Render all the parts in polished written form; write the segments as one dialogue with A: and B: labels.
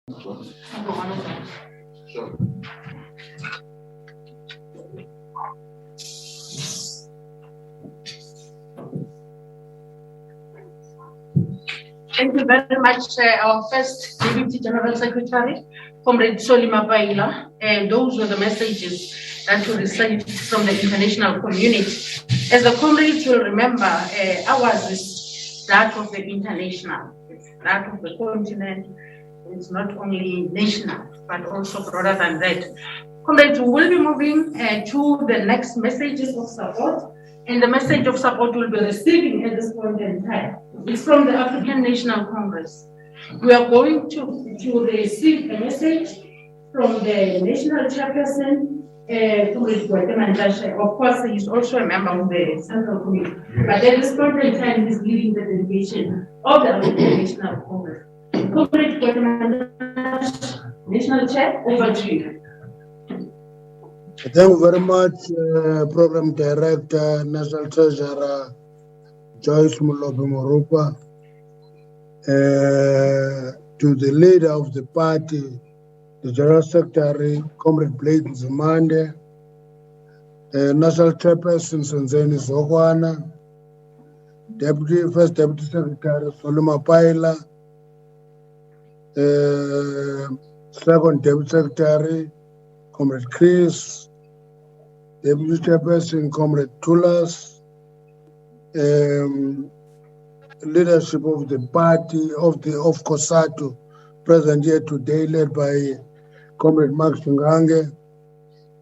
A: Sure.
B: Thank you very much, our first Deputy General Secretary, Comrade Solima Paila. And those were the messages that we received from the international community. As the comrades will remember, ours is that of the international, it's that of the continent. It's not only national, but also broader than that. Comrades, we will be moving to the next messages of support. And the message of support we'll be receiving at this point in time. It's from the African National Congress. We are going to receive a message from the National Chairperson, of course, he's also a member of the Central Committee. But at this point in time, he's leading the delegation of the African National Congress. Comrade National Chair, over to you.
C: Thank you very much, Program Director, National Treasurer Joyce Mulobe Morupa, to the leader of the party, the General Secretary, Comrade Blade Nzimande, National Chairperson Centenary, First Deputy Secretary Solima Paila, Second Deputy Secretary Comrade Chris, Deputy Chairperson Comrade Tulas, leadership of the party of COSATU present here today, led by Comrade Max Ngange,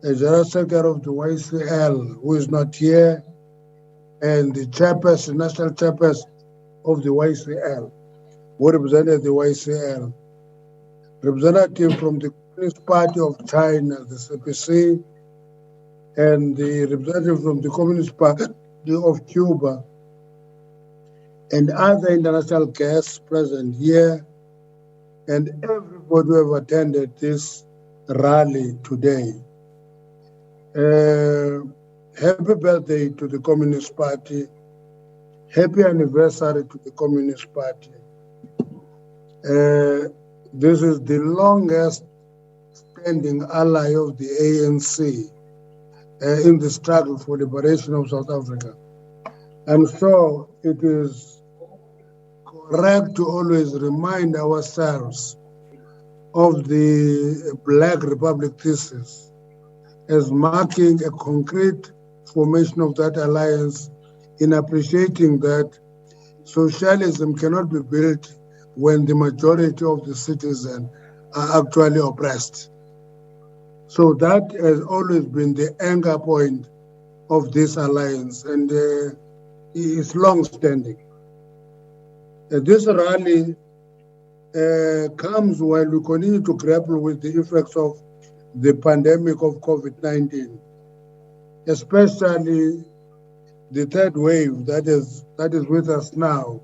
C: General Secretary of the YCL, who is not here, and the Chairperson, National Chairperson of the YCL, who represented the YCL, representative from the Communist Party of China, the SABC, and the representative from the Communist Party of Cuba, and other international guests present here, and everybody who have attended this rally today. Happy birthday to the Communist Party. Happy anniversary to the Communist Party. This is the longest standing ally of the ANC in the struggle for liberation of South Africa. And so it is correct to always remind ourselves of the Black Republic thesis as marking a concrete formation of that alliance, in appreciating that socialism cannot be built when the majority of the citizens are actually oppressed. So that has always been the anchor point of this alliance, and it's long-standing. This rally comes while we continue to grapple with the effects of the pandemic of COVID-19, especially the third wave that is with us now.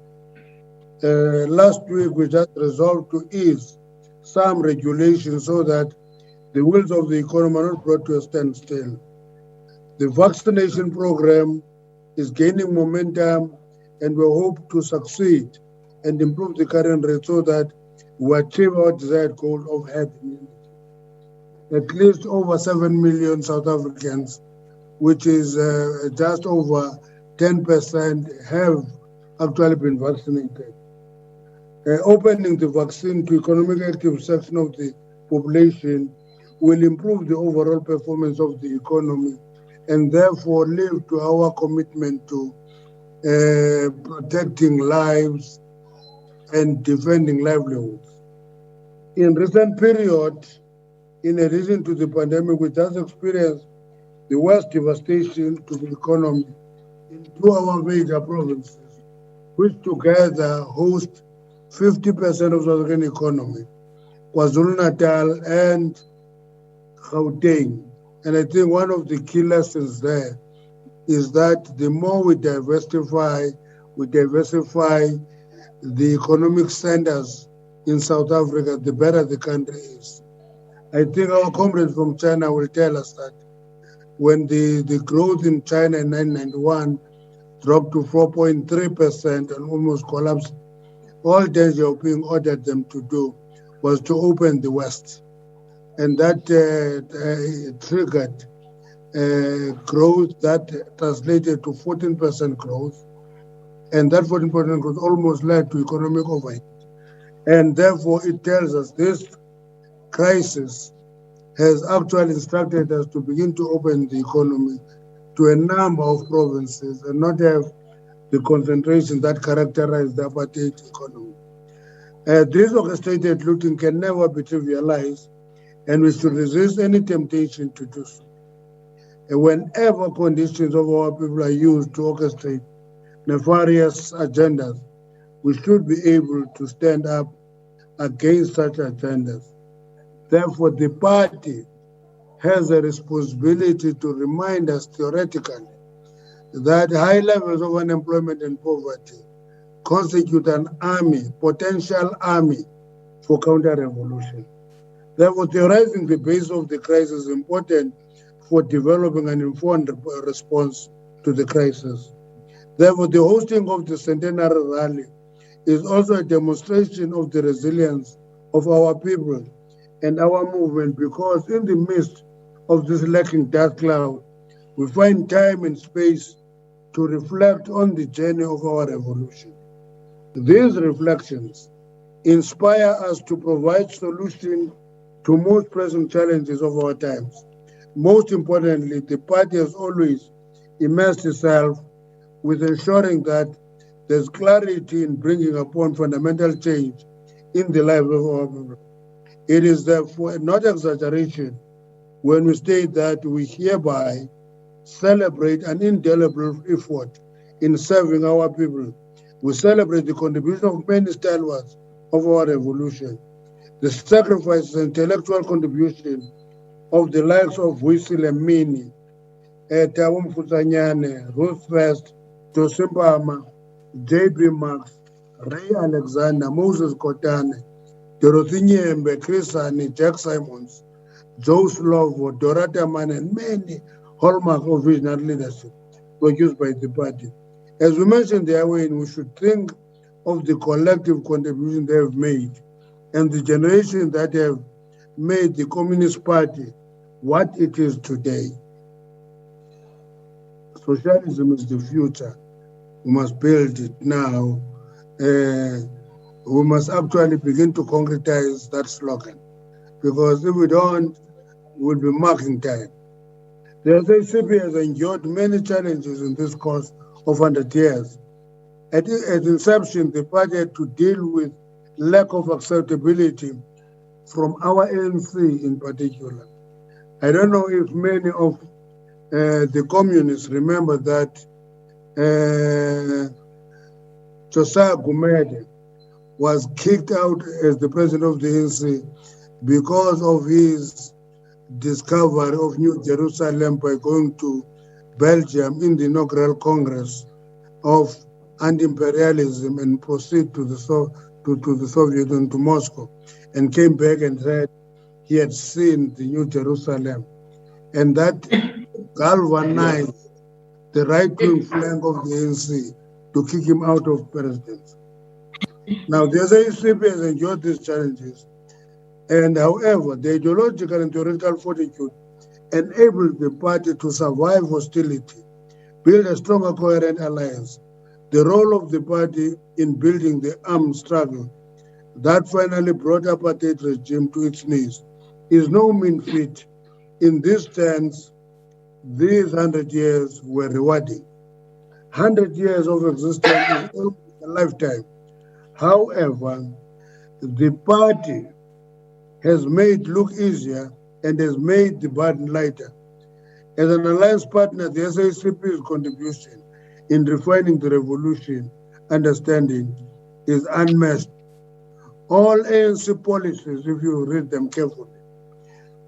C: Last week, we just resolved to ease some regulations so that the wheels of the economy are not brought to a standstill. The vaccination program is gaining momentum, and we hope to succeed and improve the current rate so that we achieve our desired goal of herd immunity. At least over 7 million South Africans, which is just over 10%, have actually been vaccinated. Opening the vaccine to economically active section of the population will improve the overall performance of the economy, and therefore live to our commitment to protecting lives and defending livelihoods. In recent period, in addition to the pandemic, we just experienced the worst devastation to the economy in two of our major provinces, which together host 50% of the African economy, KwaZulu-Natal and Gauteng. And I think one of the key lessons there is that the more we diversify the economic centers in South Africa, the better the country is. I think our comrades from China will tell us that when the growth in China in 1991 dropped to 4.3% and almost collapsed, all Deng Xiaoping ordered them to do was to open the West. And that triggered growth that translated to 14% growth. And that 14% growth almost led to economic overheat. And therefore, it tells us this crisis has actually instructed us to begin to open the economy to a number of provinces and not have the concentration that characterized the apartheid economy. This orchestrated looting can never be trivialized, and we should resist any temptation to do so. And whenever conditions of our people are used to orchestrate nefarious agendas, we should be able to stand up against such agendas. Therefore, the party has a responsibility to remind us theoretically that high levels of unemployment and poverty constitute an army, potential army for counter-revolution. Therefore, theorizing the base of the crisis is important for developing an informed response to the crisis. Therefore, the hosting of the Centenary rally is also a demonstration of the resilience of our people and our movement, because in the midst of this lacking dark cloud, we find time and space to reflect on the journey of our revolution. These reflections inspire us to provide solutions to most pressing challenges of our times. Most importantly, the party has always immersed itself with ensuring that there's clarity in bringing upon fundamental change in the lives of our people. It is therefore not exaggeration when we state that we hereby celebrate an indelible effort in serving our people. We celebrate the contribution of many stalwarts of our revolution, the sacrifices and intellectual contribution of the likes of Wisile Mini, Tabo Mfutanyane, Ruth First, Josimpama, J.B. Marx, Ray Alexander, Moses Kotane, Dorothy Nyembe, Chris Hani, Jack Simons, Joe Slovo, Dorota Mann, and many hallmarks of visionary leadership produced by the party. As we mentioned the way, we should think of the collective contribution they have made and the generation that have made the Communist Party what it is today. Socialism is the future. We must build it now. We must actually begin to concretize that slogan, because if we don't, we'll be marking time. The SACP has endured many challenges in this course of 100 years. At inception, the party had to deal with lack of acceptability from our ANC in particular. I don't know if many of the communists remember that Josiah Gumede was kicked out as the president of the ANC because of his discovery of New Jerusalem by going to Belgium in the inaugural Congress of anti-imperialism and proceed to the Soviet Union, to Moscow, and came back and said he had seen the New Jerusalem. And that galvanized the right-wing flank of the ANC to kick him out of presidency. Now, the SACP has endured these challenges, and however, the ideological and theoretical fortitude enabled the party to survive hostility, build a stronger, coherent alliance. The role of the party in building the armed struggle that finally brought apartheid regime to its knees is no mean feat. In this sense, these 100 years were rewarding. 100 years of existence is almost a lifetime. However, the party has made look easier and has made the burden lighter. As an alliance partner, the SACP's contribution in refining the revolution understanding is unmatched. All ANC policies, if you read them carefully,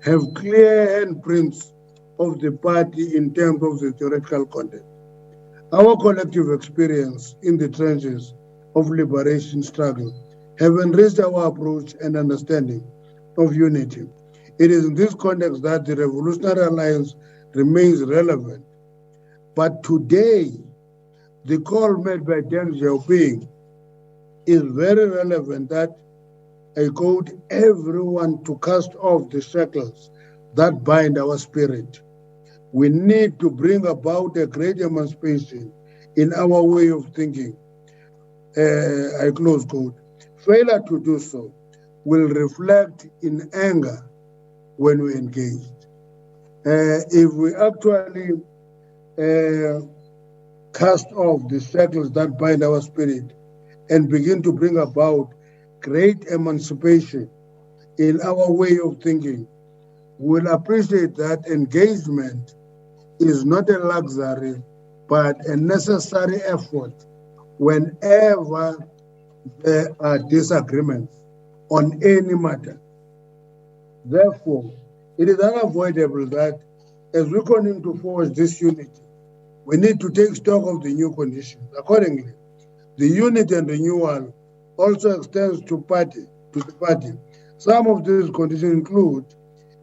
C: have clear handprints of the party in terms of the theoretical content. Our collective experience in the trenches of liberation struggle have enriched our approach and understanding of unity. It is in this context that the Revolutionary Alliance remains relevant. But today, the call made by Deng Xiaoping is very relevant that I quote, everyone to cast off the shackles that bind our spirit. We need to bring about a great emancipation in our way of thinking. I close quote. Failure to do so will reflect in anger when we engage. If we actually cast off the shackles that bind our spirit and begin to bring about great emancipation in our way of thinking, we'll appreciate that engagement is not a luxury, but a necessary effort whenever there are disagreements on any matter. Therefore, it is unavoidable that as we continue to forge this unity, we need to take stock of the new conditions. Accordingly, the unity and renewal also extends to the party. Some of these conditions include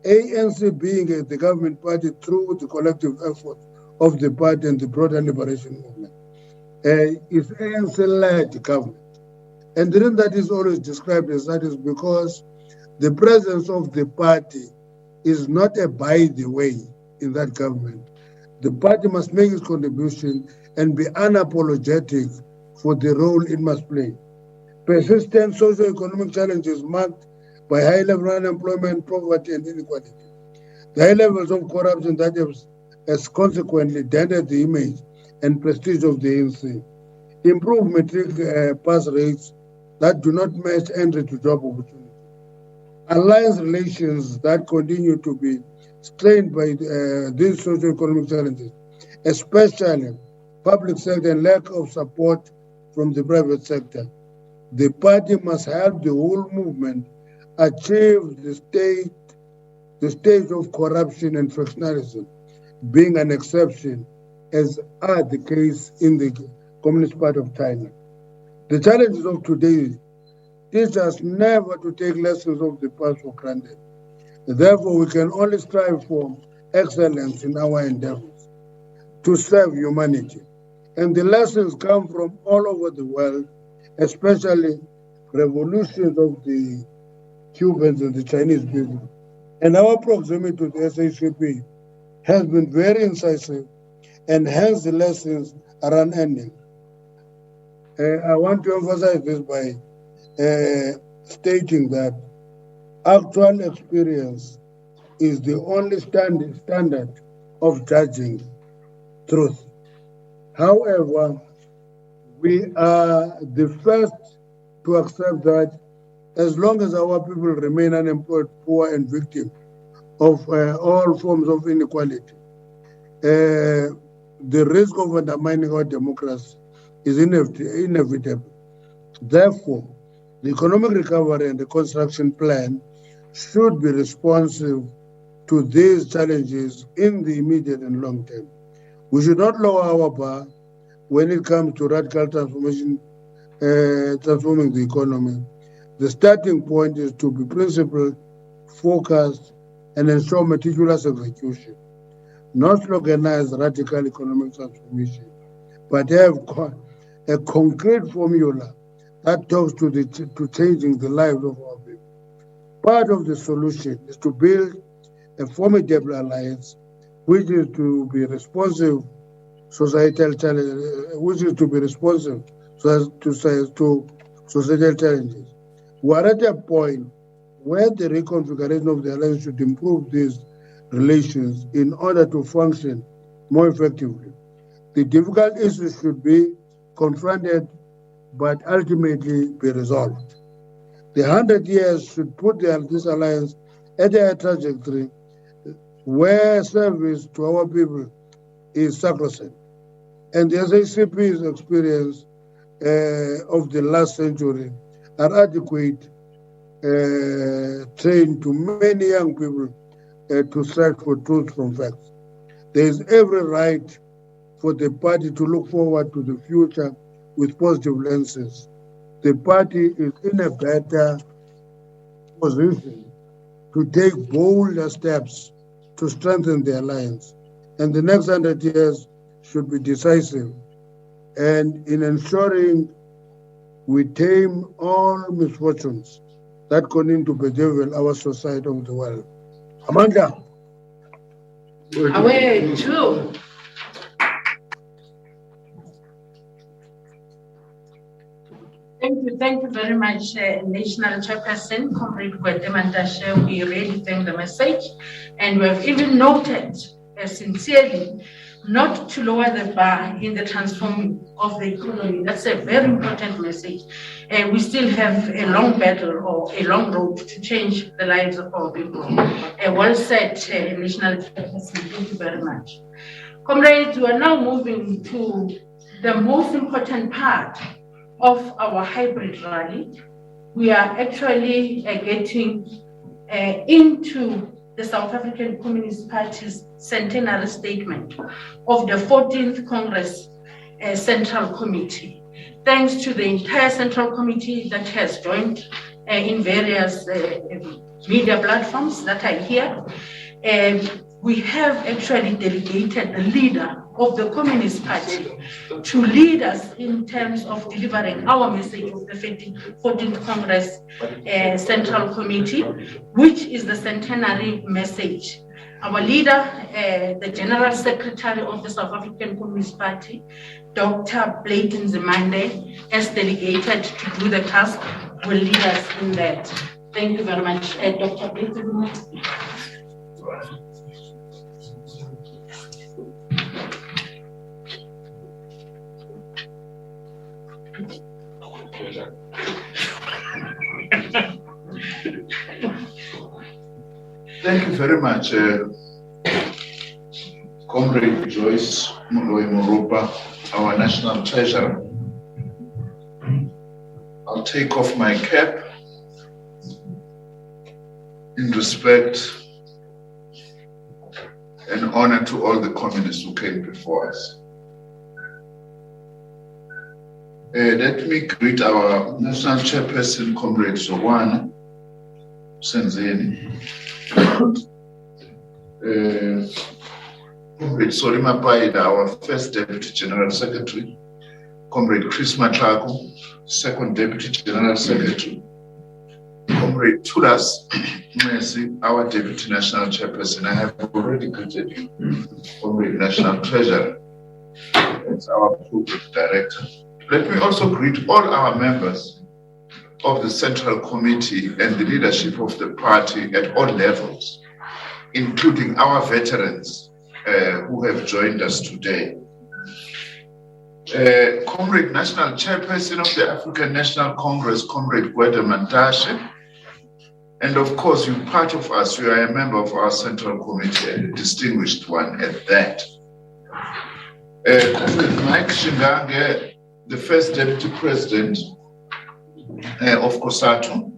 C: ANC being the government party through the collective effort of the party and the broader liberation movement. It's ANC-led government. And the reason that is always described as that is because the presence of the party is not a by the way in that government. The party must make its contribution and be unapologetic for the role it must play. Persistent socio-economic challenges marked by high level of unemployment, poverty, and inequality. The high levels of corruption that has consequently dented the image and prestige of the ANC. Improved metric pass rates that do not match entry to job opportunities. Alliance relations that continue to be strained by these socio-economic challenges, especially public sector and lack of support from the private sector. The party must help the whole movement achieve the stage of corruption and factionalism, being an exception, as are the case in the Communist Party of China. The challenges of today teach us never to take lessons of the past for granted. Therefore, we can only strive for excellence in our endeavors to serve humanity. And the lessons come from all over the world, especially revolutions of the Cubans and the Chinese people. And our proximity to the SACP has been very incisive, and hence the lessons are unending. I want to emphasize this by stating that actual experience is the only standard of judging truth. However, we are the first to accept that as long as our people remain unemployed, poor, and victim of all forms of inequality, the risk of undermining our democracy is inevitable. Therefore, the economic recovery and the construction plan should be responsive to these challenges in the immediate and long term. We should not lower our bar when it comes to radical transformation, transforming the economy. The starting point is to be principled, focused, and ensure meticulous execution. Not to organize radical economic transformation, but have a concrete formula that talks to changing the lives of our people. Part of the solution is to build a formidable alliance, which is to be responsive societal challenges, which is to be responsive to societal challenges. We are at a point where the reconfiguration of the alliance should improve these relations in order to function more effectively. The difficult issues should be confronted but ultimately be resolved. The 100 years should put this alliance at a trajectory where service to our people is sacrosanct. And the SACP's experience of the last century are adequate trained to many young people to search for truth from facts. There is every right for the party to look forward to the future with positive lenses. The party is in a better position to take bolder steps to strengthen the alliance. And the next 100 years should be decisive. And in ensuring we tame all misfortunes that continue to bedevil our society of the world. Amanda.
B: Away too. Thank you very much, National Chairperson, Comrade Nzimande. We really thank the message, and we have even noted sincerely not to lower the bar in the transforming of the economy. That's a very important message. We still have a long battle or a long road to change the lives of our people. Well said, National Chairperson. Thank you very much. Comrades, we are now moving to the most important part of our hybrid rally. We are actually getting into the South African Communist Party's Centenary statement of the 14th Congress Central Committee. Thanks to the entire Central Committee that has joined in various media platforms that are here, we have actually delegated the leader of the Communist Party to lead us in terms of delivering our message of the 14th Congress Central Committee, which is the centenary message. Our leader, the General Secretary of the South African Communist Party, Dr. Blade Nzimande, as delegated to do the task, will lead us in that. Thank you very much, Dr. Blade Nzimande.
A: Thank you very much, Comrade Joyce Moropa, our National Treasurer. I'll take off my cap in respect and honor to all the communists who came before us. Let me greet our National Chairperson, Comrade Sowana Senzeni, Comrade Solima Paida, our first Deputy General Secretary, Comrade Chris Matlako, second Deputy General Secretary, Comrade Tulas Messi, our Deputy National Chairperson. I have already greeted you, Comrade National Treasurer, as our Program Director. Let me also greet all our members of the Central Committee and the leadership of the party at all levels, including our veterans who have joined us today. Comrade National Chairperson of the African National Congress, Comrade Nzimande, and of course, you're part of us, you are a member of our Central Committee, and a distinguished one at that. Comrade Mike Shingange, the first Deputy President of COSATU,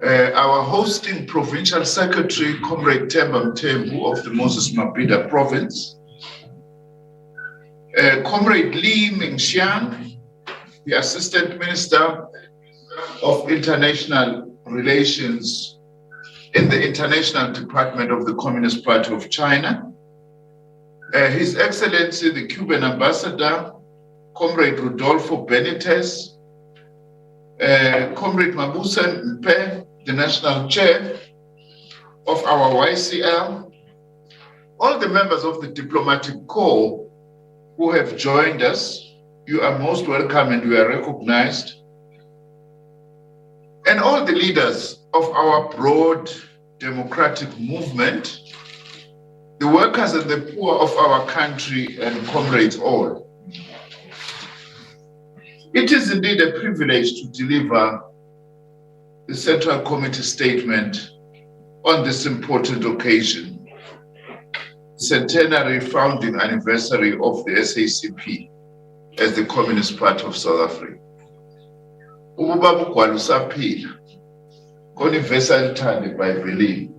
A: our hosting Provincial Secretary, Comrade Themba Mthembu of the Moses Mabhida Province, Comrade Lee Mingxian, the Assistant Minister of International Relations in the International Department of the Communist Party of China, His Excellency the Cuban Ambassador, Comrade Rodolfo Benitez, Comrade Mabusa Mpe, the National Chair of our YCL, all the members of the Diplomatic Corps who have joined us, you are most welcome and you are recognized, and all the leaders of our broad democratic movement, the workers and the poor of our country, and comrades all. It is indeed a privilege to deliver the Central Committee statement on this important occasion, centenary founding anniversary of the SACP as the Communist Party of South Africa. Ubaba ugwala usaphila, konivesa lithande iBhayibhelini,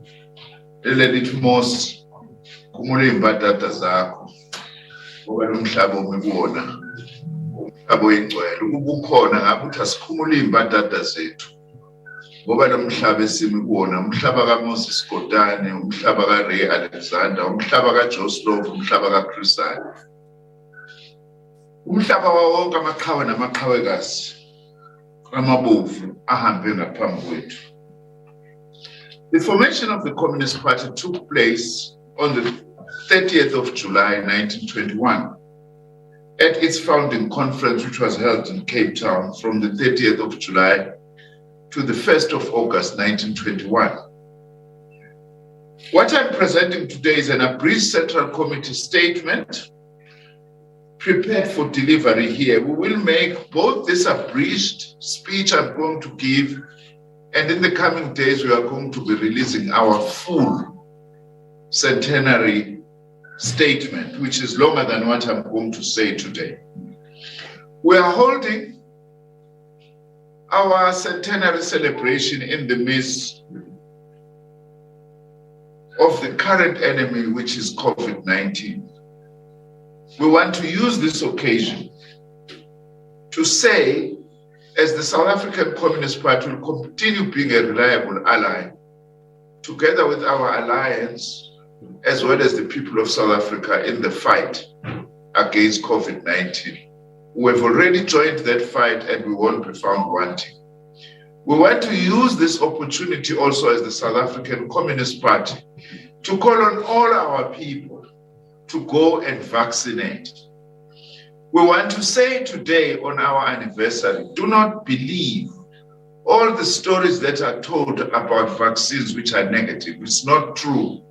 A: lelithi Mose, khumula imbadada zakho, ngoba lo mhlaba omibona, umhlaba oyingcwele, ukuba ukhona ngabe uthi asikhumule imbadada zethu, ngoba lo mhlaba esimibona, umhlaba kaMoses Kotane, umhlaba kaRay Alexander, umhlaba kaJoe Slovo, umhlaba kaChrisani, umhlaba wonke amaqhawe namaqhawekazi. amabovu ahambe ngaphambi kwethu. The formation of the Communist Party took place on the 30th of July 1921 at its founding conference, which was held in Cape Town from the 30th of July to the 1st of August 1921. What I'm presenting today is an abridged Central Committee statement prepared for delivery here. We will make both this abridged speech I'm going to give, and in the coming days we are going to be releasing our full centenary statement, which is longer than what I'm going to say today. We are holding our centenary celebration in the midst of the current enemy, which is COVID-19. We want to use this occasion to say, as the South African Communist Party will continue being a reliable ally, together with our alliance, as well as the people of South Africa in the fight against COVID-19. We have already joined that fight and we won't be found wanting. We want to use this opportunity also as the South African Communist Party to call on all our people to go and vaccinate. We want to say today on our anniversary, do not believe all the stories that are told about vaccines which are negative. It's not true.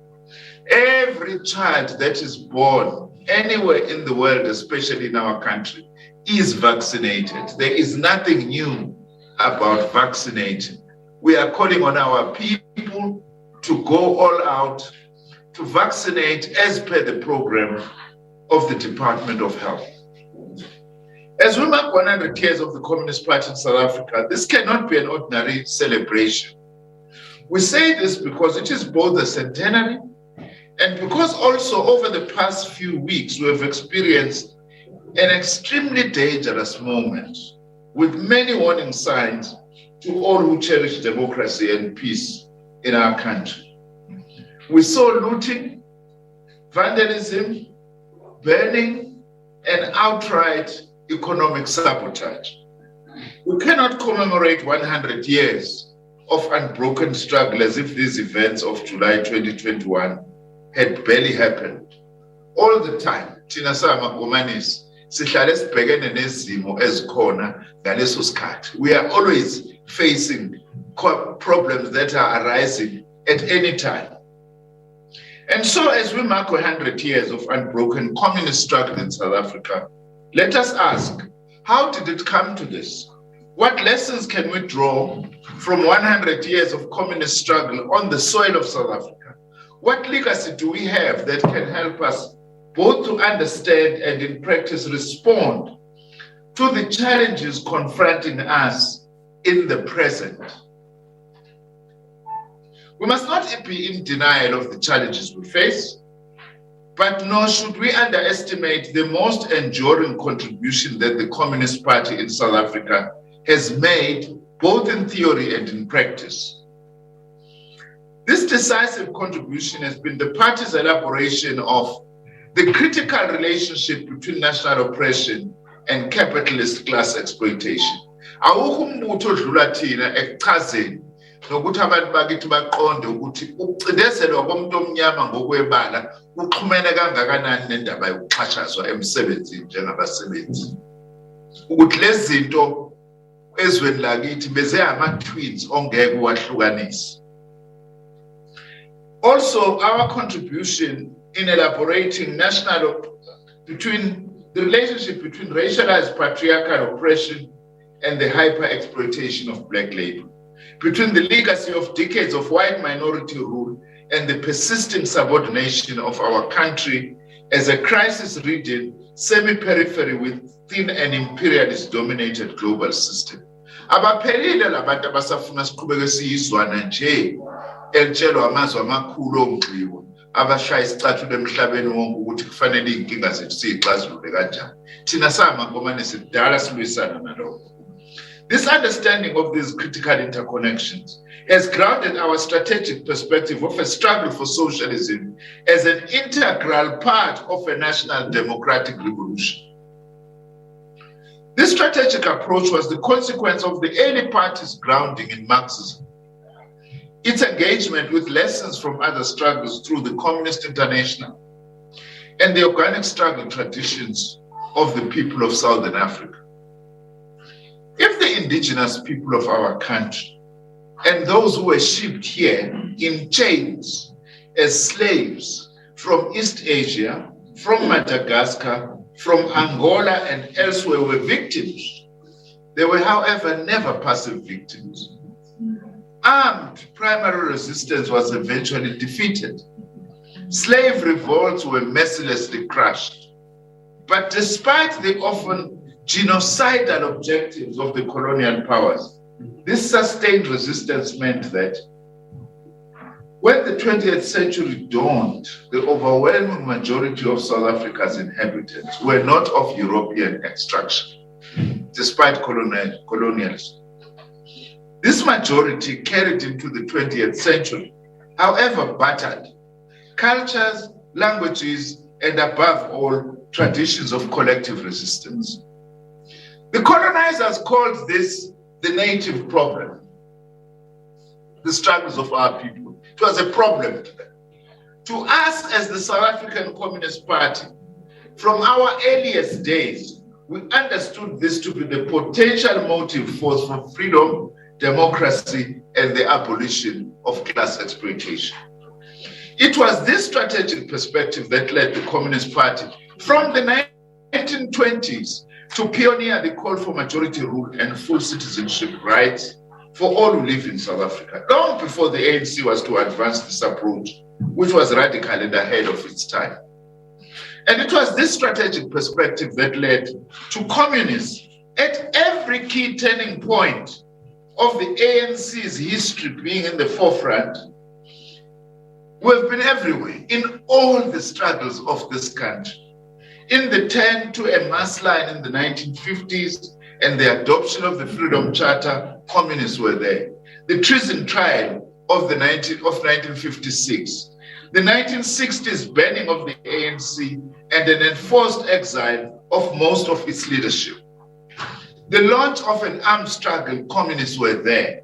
A: Every child that is born anywhere in the world, especially in our country, is vaccinated. There is nothing new about vaccinating. We are calling on our people to go all out to vaccinate as per the program of the Department of Health. As we mark 100 years of the Communist Party in South Africa, this cannot be an ordinary celebration. We say this because it is both a centenary and because also over the past few weeks we have experienced an extremely dangerous moment with many warning signs to all who cherish democracy and peace in our country. We saw looting, vandalism, burning, and outright economic sabotage. We cannot commemorate 100 years of unbroken struggle as if these events of July 2021 had barely happened. All the time, thina samagomanisi sihlale sibhekene nezimo ezikhona ngaleso sikhathi. We are always facing problems that are arising at any time. And so as we mark 100 years of unbroken communist struggle in South Africa, let us ask, how did it come to this? What lessons can we draw from 100 years of communist struggle on the soil of South Africa? What legacy do we have that can help us both to understand and in practice respond to the challenges confronting us in the present? We must not be in denial of the challenges we face, but nor should we underestimate the most enduring contribution that the Communist Party in South Africa has made, both in theory and in practice. This decisive contribution has been the party's elaboration of the critical relationship between national oppression and capitalist class exploitation. Awukho umbutho odlula thina ekuchazeni nokuthi abantu bakithi baqonde ukuthi ukucindezelwa komuntu omnyama ngokwebala uxhumene kangakanani nendaba yokuxhashazwa emsebenzini njengabasebenzi. Ukuthi lezi zinto ezweni lakithi beze ama-twins ongeke uwahlukanise. Also, our contribution in elaborating between the relationship between racialized patriarchal oppression and the hyper-exploitation of black labor, between the legacy of decades of white minority rule and the persisting subordination of our country as a crisis-ridden semi-periphery within an imperialist-dominated global system. Abaphelile labantu abasafuna siqhubeke siyizwana nje elitshelwa amazwi amakhulu omgqiwo abashaya isicathulo emhlabeni wonke ukuthi kufanele inkinga zethu siyixazulule kanjani. Thina samakomane sidala silwisana nalokho. This understanding of these critical interconnections has grounded our strategic perspective of a struggle for socialism as an integral part of a national democratic revolution. This strategic approach was the consequence of the early party's grounding in Marxism, its engagement with lessons from other struggles through the Communist International, and the organic struggle traditions of the people of Southern Africa. If the indigenous people of our country and those who were shipped here in chains as slaves from East Asia, from Madagascar, from Angola and elsewhere were victims, they were, however, never passive victims. Armed primary resistance was eventually defeated. Slave revolts were mercilessly crushed. But despite the often genocidal objectives of the colonial powers, this sustained resistance meant that when the 20th century dawned, the overwhelming majority of South Africa's inhabitants were not of European extraction, despite colonialism. This majority carried into the 20th century, however battered, cultures, languages, and above all, traditions of collective resistance. The colonizers called this the native problem, the struggles of our people. It was a problem to them. To us as the South African Communist Party, from our earliest days, we understood this to be the potential motive force for freedom, democracy, and the abolition of class exploitation. It was this strategic perspective that led the Communist Party from the 1920s to pioneer the call for majority rule and full citizenship rights for all who live in South Africa, long before the ANC was to advance this approach, which was radical and ahead of its time. And it was this strategic perspective that led to communists at every key turning point of the ANC's history being in the forefront. We have been everywhere in all the struggles of this country. In the turn to a mass line in the 1950s and the adoption of the Freedom Charter, communists were there. The treason trial of 1956, the 1960s banning of the ANC and an enforced exile of most of its leadership. The launch of an armed struggle, communists were there.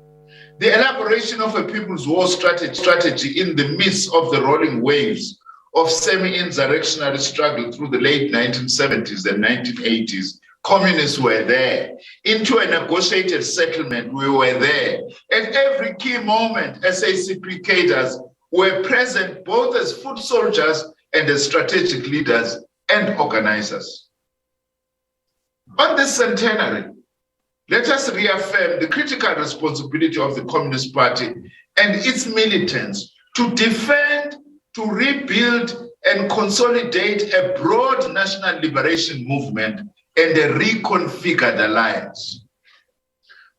A: The elaboration of a people's war strategy in the midst of the rolling waves of semi-insurrectionary struggle through the late 1970s and 1980s, communists were there. Into a negotiated settlement, we were there. At every key moment, SACP cadres were present both as foot soldiers and as strategic leaders and organizers. On this centenary, let us reaffirm the critical responsibility of the Communist Party and its militants to defend, to rebuild, and consolidate a broad national liberation movement and a reconfigured alliance.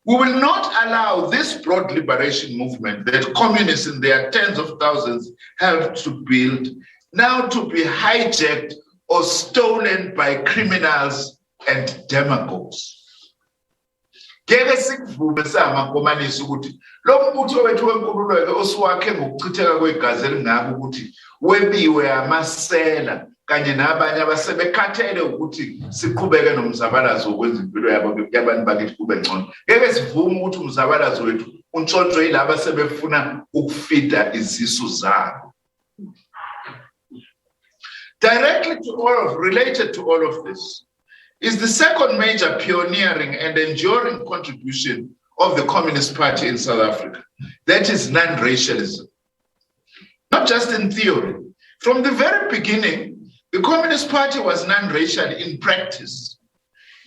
A: We will not allow this broad liberation movement that communists in their tens of thousands helped to build now to be hijacked or stolen by criminals and demagogues. Ngeke sikuvume samakomanisi ukuthi lo mbutho wethu wenkululeko osuwakhe ngokuchitheka kwegazi elingako ukuthi webiwe amasela kanye nabanye abasebekhathele ukuthi siqhubeke nomzabalazo wokwenza impilo yabantu bakithi kube ngcono. Ngeke sivume ukuthi umzabalazo wethu untshontshwe yilabo asebefuna ukufida izisu zabo. Related to all of this is the second major pioneering and enduring contribution of the Communist Party in South Africa. That is non-racialism. Not just in theory. From the very beginning, the Communist Party was non-racial in practice.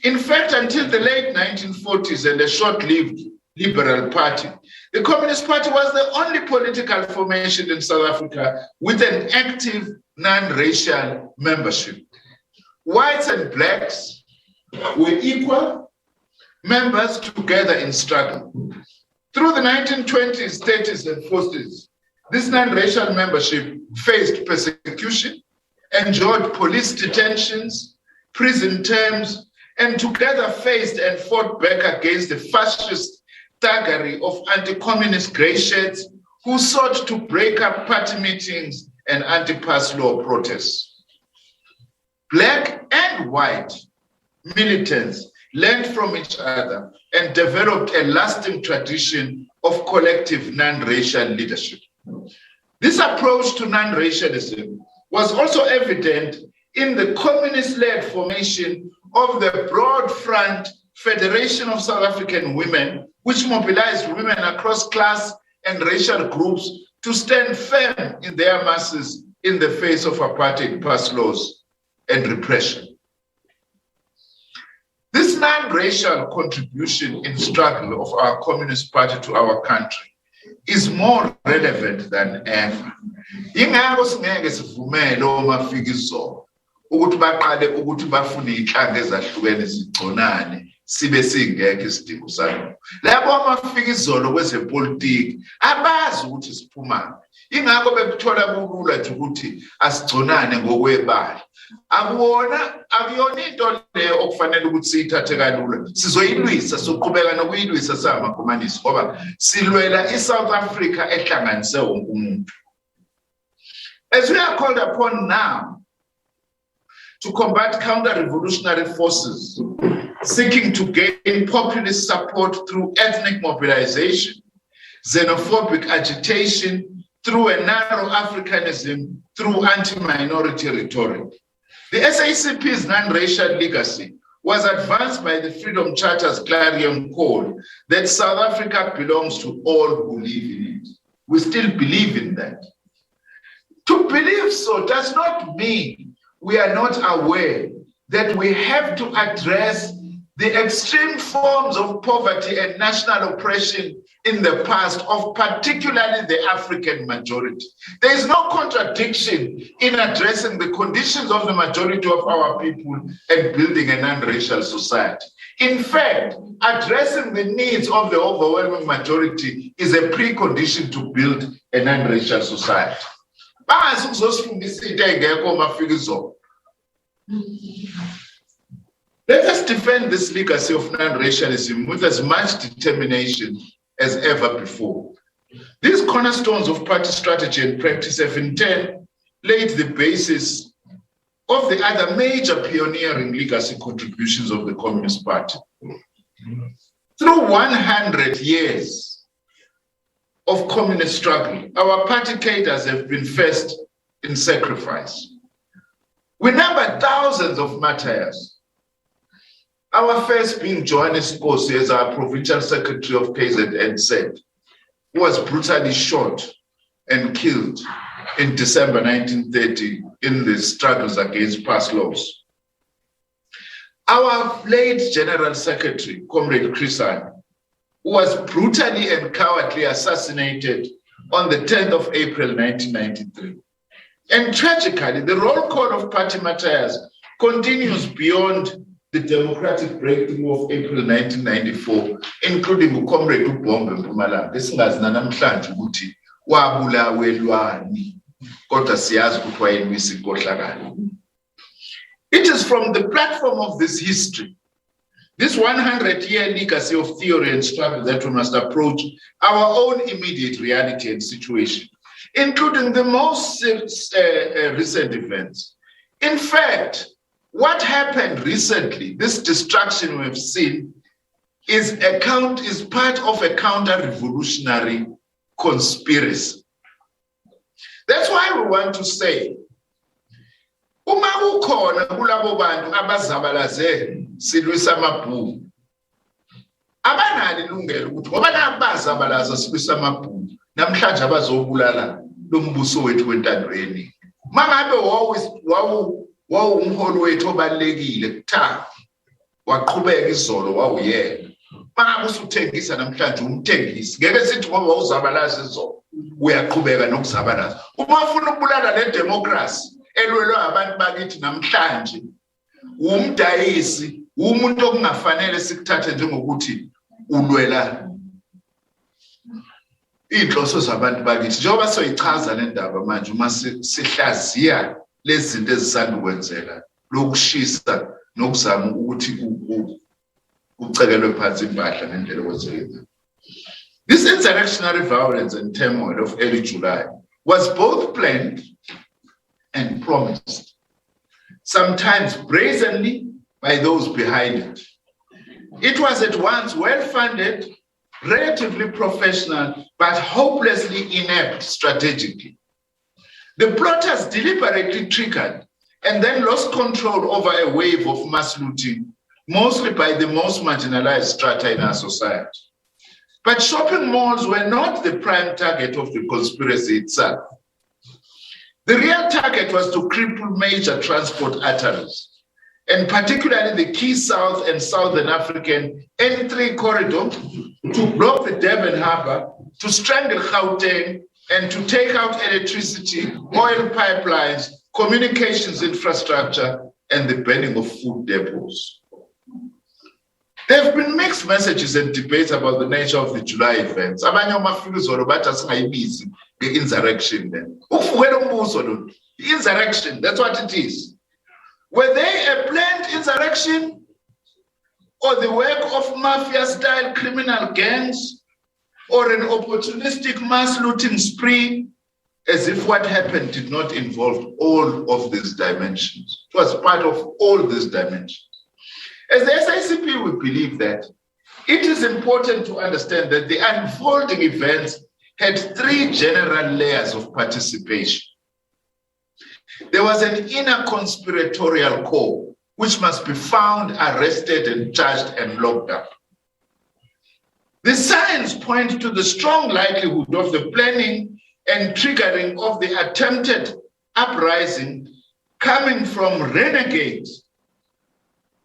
A: In fact, until the late 1940s and a short-lived Liberal Party, the Communist Party was the only political formation in South Africa with an active non-racial membership. Whites and blacks were equal members together in struggle. Through the 1920s, 30s, and 40s, this non-racial membership faced persecution, endured police detentions, prison terms, and together faced and fought back against the fascist thuggery of anti-communist grey shirts who sought to break up party meetings and anti-pass law protests. Black and white militants learned from each other, and developed a lasting tradition of collective non-racial leadership. This approach to non-racialism was also evident in the communist-led formation of the Broad Front Federation of South African Women, which mobilized women across class and racial groups to stand firm in their masses in the face of apartheid past laws and repression. This non-racial contribution in struggle of our Communist Party to our country is more relevant than ever. Ingakho singeke sivumele omafika izolo ukuthi baqale ukuthi bafune inhlanga ezahlukene zigconane sibe singekho isidingo salokho. Labo abafika izolo kwezepolitiki abazi ukuthi siphuma. Ingakho bekuthola kulula nje ukuthi asigconane ngokwebala. Akuyona into leyo okufanele ukuthi siyithathe kalula. Sizoyilwisa, soqhubeka nokuyilwisa samakomanisi ngoba silwela iSouth Africa ehlanganise wonke umuntu. As we are called upon now to combat counter-revolutionary forces seeking to gain populist support through ethnic mobilization, xenophobic agitation, through a narrow Africanism, through anti-minority rhetoric. The SACP's non-racial legacy was advanced by the Freedom Charter's clarion call that South Africa belongs to all who live in it. We still believe in that. To believe so does not mean we are not aware that we have to address the extreme forms of poverty and national oppression in the past of particularly the African majority. There is no contradiction in addressing the conditions of the majority of our people and building a non-racial society. In fact, addressing the needs of the overwhelming majority is a precondition to build a non-racial society. Let us defend this legacy of non-racialism with as much determination as ever before. These cornerstones of party strategy and practice have in turn laid the basis of the other major pioneering legacy contributions of the Communist Party. Through 100 years of communist struggle, our party cadres have been first in sacrifice. We number thousands of martyrs. Our first being Johannes Kosi as our provincial secretary of KZN, who was brutally shot and killed in December 1930 in the struggles against past laws. Our late General Secretary, Comrade Chrisan, who was brutally and cowardly assassinated on the 10th of April 1993. And tragically, the roll call of party martyrs continues beyond the democratic breakthrough of April 1994, including Comrade Ubombe Mpumalanga. Esingazi namhlanje ukuthi wabulawa elwani kodwa siyazi ukuthi wayelwisa inkohlakalo. It is from the platform of this history, this 100-year legacy of theory and struggle, that we must approach our own immediate reality and situation, including the most recent events. In fact, what happened recently, this destruction we've seen, is part of a counter-revolutionary conspiracy. That's why we want to say, uma kukhona kulabo bantu abazabalaze silwisa amabhuku, abanalo ilungelo ukuthi ngoba nabazabalaza silwisa amabhuku, namhlanje abazobulala lo mbuso wethu wentandweni. Mangabe wawumholi wethu obalekile kutha waqhubeka izolo wawuyena. Mangabe usuthengisa namhlanje umthengisi, ngeke sithi ngoba wawuzabalaza izolo uyaqhubeka nokuzabalaza. Uma ufuna ukubulala le democracy elwelwa abantu bakithi namhlanje, umdayisi, umuntu okungafanele sikuthathe njengokuthi ulwela inhloso zabantu bakithi. Njengoba soyichaza le ndaba manje uma sihlaziya lezi zinto ezisanda ukwenzeka, lokushisa nokuzama ukuthi kucekelwe phansi impahla ngendlela okwenzeka. This insurrectionary violence and turmoil of early July was both planned and promised, sometimes brazenly by those behind it, It was at once well-funded, relatively professional, but hopelessly inept strategically. The plotters deliberately triggered and then lost control over a wave of mass looting, mostly by the most marginalized strata in our society. But shopping malls were not the prime target of the conspiracy itself. The real target was to cripple major transport arteries, and particularly the key South and Southern African N3 corridor, to block the Durban Harbour, to strangle Gauteng, and to take out electricity, oil pipelines, communications infrastructure, and the burning of food depots. There have been mixed messages and debates about the nature of the July events. Insurrection then. Insurrection, that's what it is. Were they a planned insurrection or the work of mafia-style criminal gangs or an opportunistic mass looting spree, as if what happened did not involve all of these dimensions? It was part of all these dimensions. As the SACP, we believe that it is important to understand that the unfolding events had three general layers of participation. There was an inner conspiratorial core, which must be found, arrested, and charged and locked up. The signs point to the strong likelihood of the planning and triggering of the attempted uprising coming from renegades,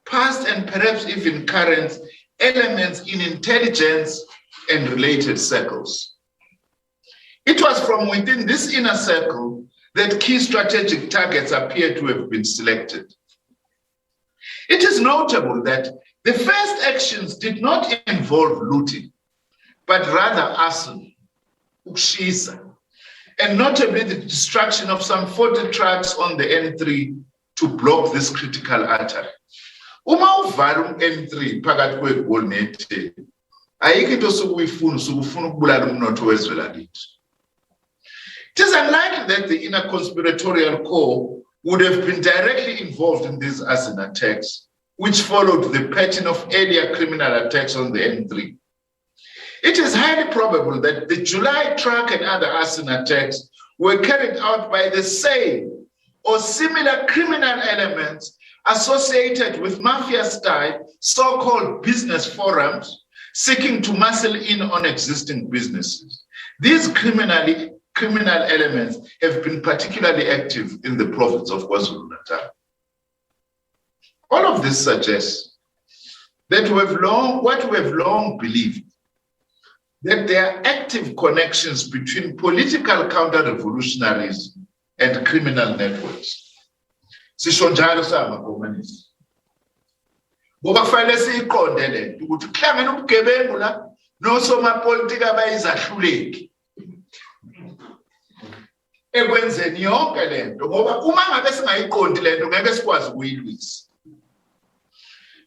A: past and perhaps even current elements in intelligence and related circles. It was from within this inner circle that key strategic targets appear to have been selected. It is notable that the first actions did not involve looting, but rather arson, ukshisa, and notably the destruction of some 40 trucks on the N3 to block this critical artery. Uma uvala N3 phakathi kweGoli neTheku, ayikho into sukufuna ukubulala umnotho wezwe lakithi. It is unlikely that the inner conspiratorial core would have been directly involved in these arson attacks, which followed the pattern of earlier criminal attacks on the N3. It is highly probable that the July truck and other arson attacks were carried out by the same or similar criminal elements associated with mafia-style so-called business forums seeking to muscle in on existing businesses. These criminal elements have been particularly active in the province of KwaZulu-Natal. All of this suggests that what we have long believed, that there are active connections between political counter-revolutionaries and criminal networks. Sisho njalo samakomanisi. Ngoba kufanele siyiqonde lento ukuthi kuhlangene ubugebengu la nosomapolitika bayizahluleki ekwenzeni yonke lento ngoba uma ngabe singayiqondi lento ngeke sikwazi ukuyilwisa.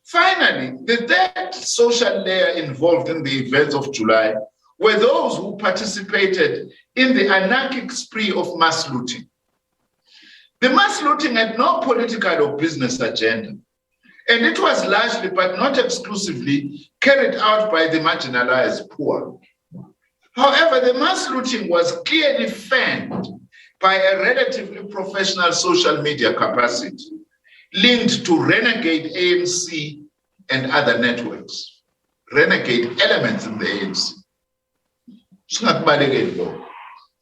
A: Finally, the third social layer involved in the events of July were those who participated in the anarchic spree of mass looting. The mass looting had no political or business agenda, and it was largely, but not exclusively, carried out by the marginalized poor. However, the mass looting was clearly fanned by a relatively professional social media capacity linked to renegade ANC and other networks, renegade elements in the ANC. It's not bad again, though.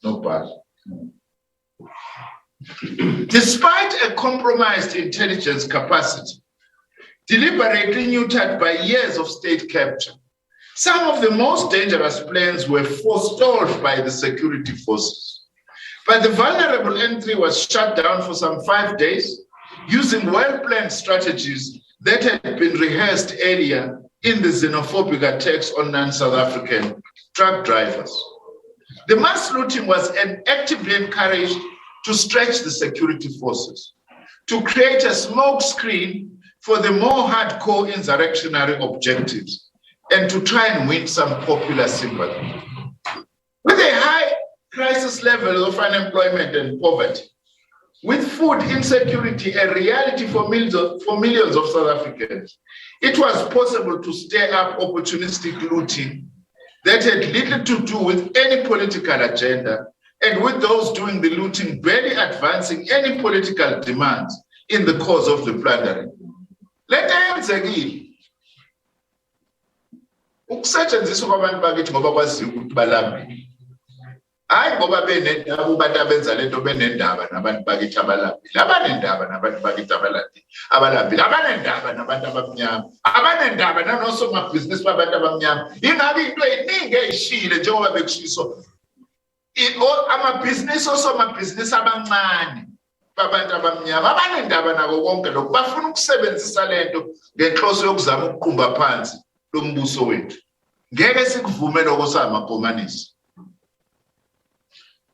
A: No bad. Despite a compromised intelligence capacity, deliberately neutered by years of state capture, some of the most dangerous plans were forestalled by the security forces. But the vulnerable N3 was shut down for some 5 days using well-planned strategies that had been rehearsed earlier in the xenophobic attacks on non-South African truck drivers. The mass looting was actively encouraged to stretch the security forces, to create a smoke screen for the more hardcore insurrectionary objectives, and to try and win some popular sympathy. With a high crisis level of unemployment and poverty, With food insecurity a reality for millions of South Africans, it was possible to stir up opportunistic looting that had little to do with any political agenda, and with those doing the looting barely advancing any political demands in the cause of the plundering. Let ayenzekile ukusetshenziswa kwabantu bakithi ngoba kwaziyo ukuthi balambile. Hayi ngoba benendaba abantu abenza lento benendaba nabantu bakithi abalambile. Abanendaba nabantu bakithi abalambile. Abanendaba nabantu abamnyama. Abanendaba nanosomabhizinisi babantu abamnyama. Ingabe into eningi eyishile njengoba bekushiso. Amabhizinisi osomabhizinisi abancane babantu abamnyama abanendaba nako konke lokho bafuna ukusebenzisa lento ngenhloso yokuzama ukuqumba phansi lombuso wethu. Ngeke sikuvume lokho samakomanisi.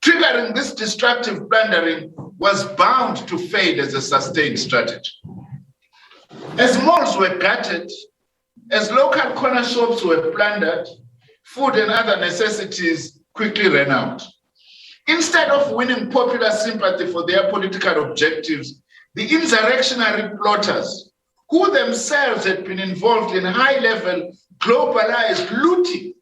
A: Triggering this destructive plundering was bound to fade as a sustained strategy. As malls were gutted, as local corner shops were plundered, food and other necessities quickly ran out. Instead of winning popular sympathy for their political objectives, the insurrectionary plotters, who themselves had been involved in high-level globalized looting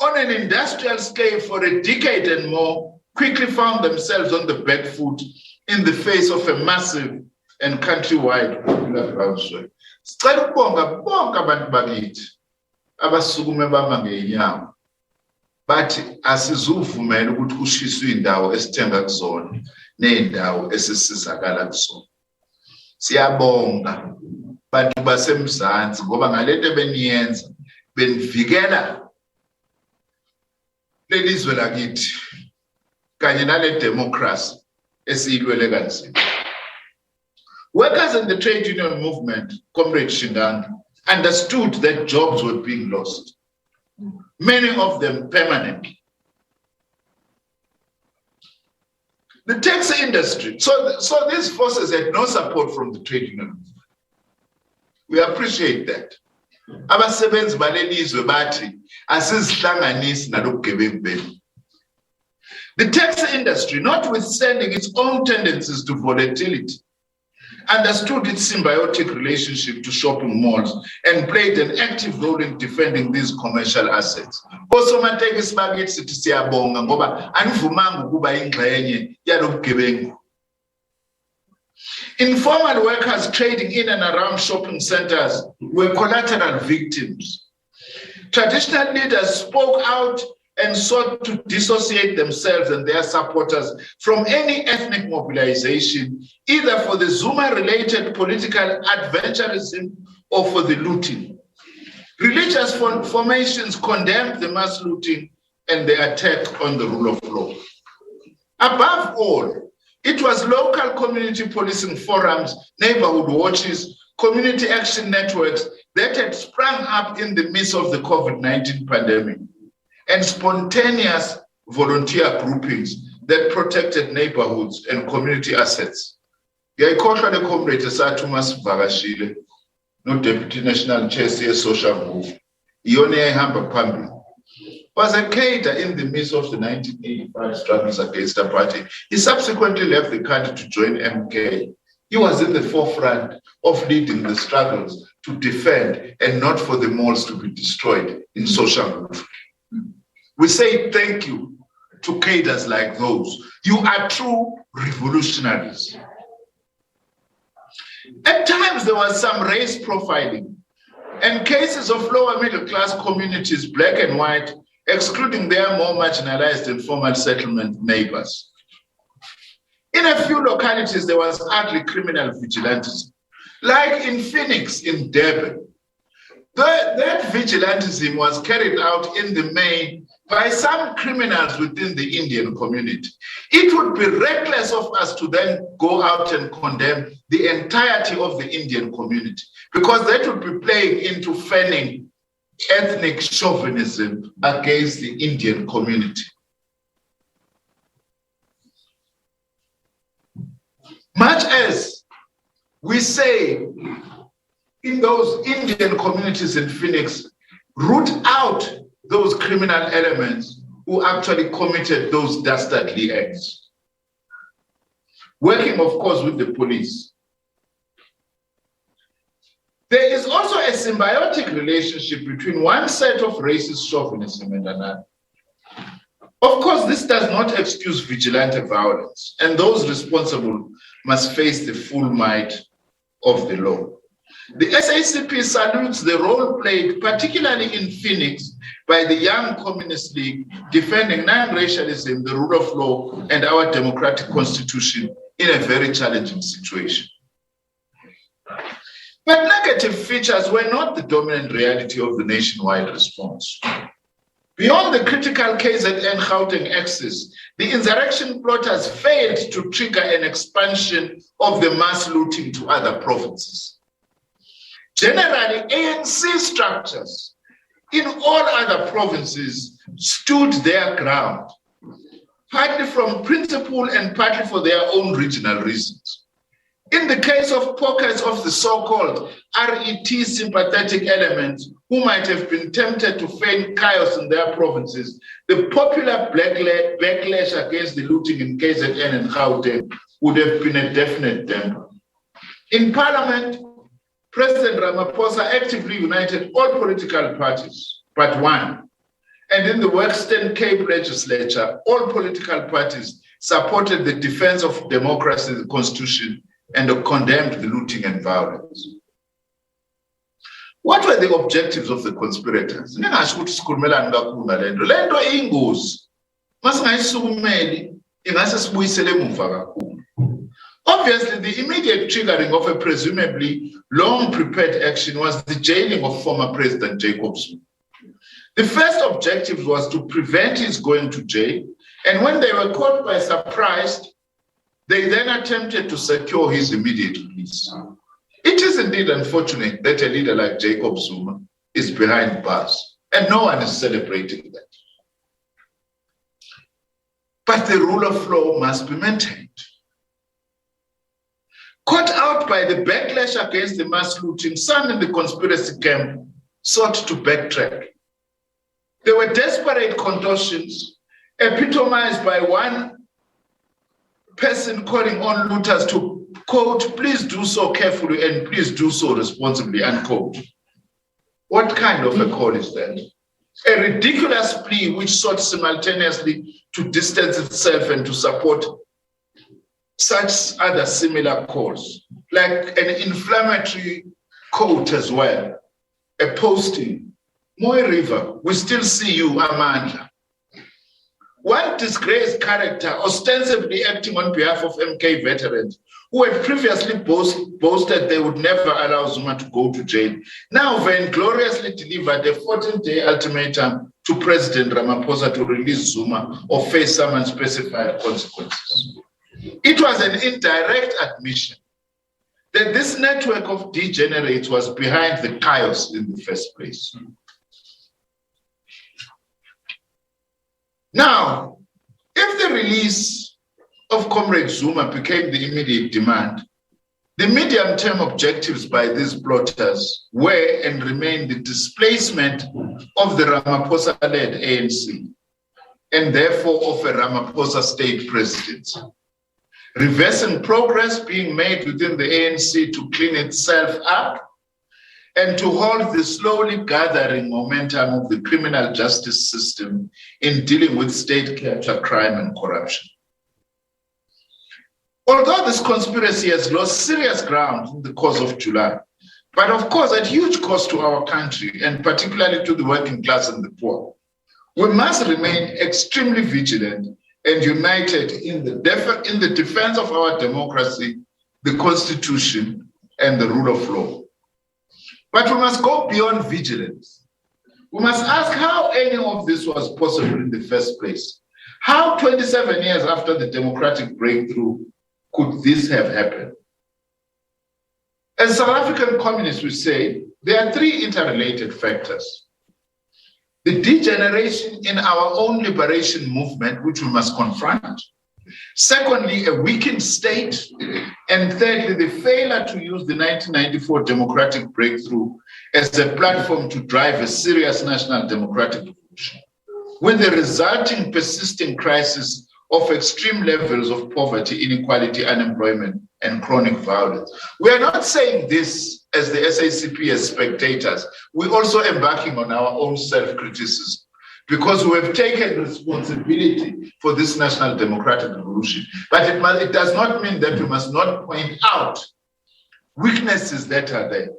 A: on an industrial scale for a decade and more, quickly found themselves on the back foot in the face of a massive and countrywide popular groundswell. Sicela ukubonga bonke abantu bakithi abasukume bama ngeenyawo bathi asizuvumela ukuthi kushiswe indawo esithenga kuzona nendawo esisizakala kuzona. Siyabonga bantu basemzansi ngoba ngalento beniyenza benivikela lelizwe lakithi kanye nale democracy esiyilwele kanzima. Workers in the trade union movement, Comrade Shindanda, understood that jobs were being lost, many of them permanently. The taxi industry, so these forces had no support from the trade union movement. We appreciate that. Abasebenzi balelizwe bathi asizihlanganisi nalobugebengu benu. The taxi industry, notwithstanding its own tendencies to volatility, understood its symbiotic relationship to shopping malls and played an active role in defending these commercial assets. Osomatekisi bakithi sithi siyabonga ngoba anivumanga ukuba ingxenye yalobugebengu. Informal workers trading in and around shopping centers were collateral victims. Traditional leaders spoke out and sought to dissociate themselves and their supporters from any ethnic mobilization, either for the Zuma-related political adventurism or for the looting. Religious formations condemned the mass looting and the attack on the rule of law. Above all, it was local community policing forums, neighborhood watches, community action networks that had sprung up in the midst of the COVID-19 pandemic, and spontaneous volunteer groupings that protected neighborhoods and community assets. Ngiyayikhohlwa le comrade esathi uMasivakashile no Deputy National Chair Social Move, iyona eyayihamba phambili, was a cadre in the midst of the 1985 struggles against apartheid. He subsequently left the country to join MK. He was in the forefront of leading the struggles to defend and not for the malls to be destroyed in social movement. We say thank you to cadres like those. You are true revolutionaries. At times there was some race profiling and cases of lower middle class communities, black and white, excluding their more marginalized and formal settlement neighbors. In a few localities, there was ugly criminal vigilantism, like in Phoenix, in Durban. That vigilantism was carried out in the main by some criminals within the Indian community. It would be reckless of us to then go out and condemn the entirety of the Indian community, because that would be playing into fanning ethnic chauvinism against the Indian community. Much as we say in those Indian communities in Phoenix, root out those criminal elements who actually committed those dastardly acts. working, of course, with the police. There is also a symbiotic relationship between one set of racist chauvinism and another. Of course, this does not excuse vigilante violence, and those responsible must face the full might of the law. The SACP salutes the role played, particularly in Phoenix, by the Young Communist League defending non-racialism, the rule of law, and our democratic constitution in a very challenging situation. But negative features were not the dominant reality of the nationwide response. Beyond the critical KZN Gauteng axis, the insurrection plotters failed to trigger an expansion of the mass looting to other provinces. Generally, ANC structures in all other provinces stood their ground, partly from principle and partly for their own regional reasons. In the case of pockets of the so-called RET sympathetic elements who might have been tempted to feign chaos in their provinces, the popular backlash against the looting in KZN and Gauteng would have been a definite damper. In Parliament, President Ramaphosa actively united all political parties but one. And in the Western Cape legislature, all political parties supported the defense of democracy, the constitution, and condemned the looting and violence. What were the objectives of the conspirators? Obviously, the immediate triggering of a presumably long-prepared action was the jailing of former President Jacob Zuma. The first objective was to prevent his going to jail, and when they were caught by surprise, they then attempted to secure his immediate release. It is indeed unfortunate that a leader like Jacob Zuma is behind bars, and no one is celebrating that. But the rule of law must be maintained. Caught out by the backlash against the mass looting, some in the conspiracy camp sought to backtrack. There were desperate contortions epitomized by one person calling on looters to, quote, please do so carefully and please do so responsibly, unquote. What kind of a call is that? A ridiculous plea which sought simultaneously to distance itself and to support such other similar calls, like an inflammatory quote as well, a posting, Moy River, we still see you, Amandla. One disgraced character ostensibly acting on behalf of MK veterans who had previously boasted they would never allow Zuma to go to jail, now vaingloriously delivered a 14-day ultimatum to President Ramaphosa to release Zuma or face some unspecified consequences. It was an indirect admission that this network of degenerates was behind the chaos in the first place. Now, if the release of Comrade Zuma became the immediate demand, the medium-term objectives by these plotters were and remain the displacement of the Ramaphosa-led ANC and therefore of a Ramaphosa state presidency. Reversing progress being made within the ANC to clean itself up and to hold the slowly gathering momentum of the criminal justice system in dealing with state capture, crime, and corruption. Although this conspiracy has lost serious ground in the course of July, but of course at huge cost to our country and particularly to the working class and the poor, we must remain extremely vigilant and united in the defense of our democracy, the Constitution, and the rule of law. But we must go beyond vigilance. We must ask how any of this was possible in the first place. How 27 years after the democratic breakthrough could this have happened? As South African communists would say, there are three interrelated factors. The degeneration in our own liberation movement, which we must confront. Secondly, a weakened state. And thirdly, the failure to use the 1994 democratic breakthrough as a platform to drive a serious national democratic revolution, with the resulting persisting crisis of extreme levels of poverty, inequality, unemployment, and chronic violence. We are not saying this as the SACP as spectators. We're also embarking on our own self-criticism because we have taken responsibility for this national democratic revolution. But it does not mean that we must not point out weaknesses that are there.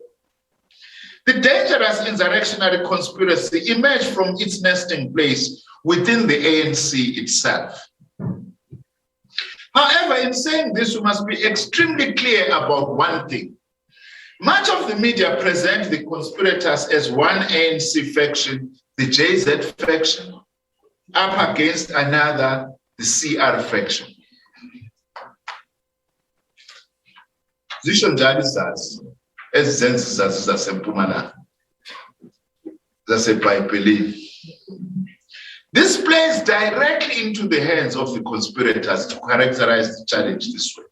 A: The dangerous insurrectionary conspiracy emerged from its nesting place within the ANC itself. However, in saying this, we must be extremely clear about one thing. Much of the media present the conspirators as one ANC faction, the JZ faction, up against another, the CR faction. Zisho njalo izazi ezizenzi zazi zaseMpumalanga zaseBhayibhelini. This plays directly into the hands of the conspirators to characterize the challenge this way,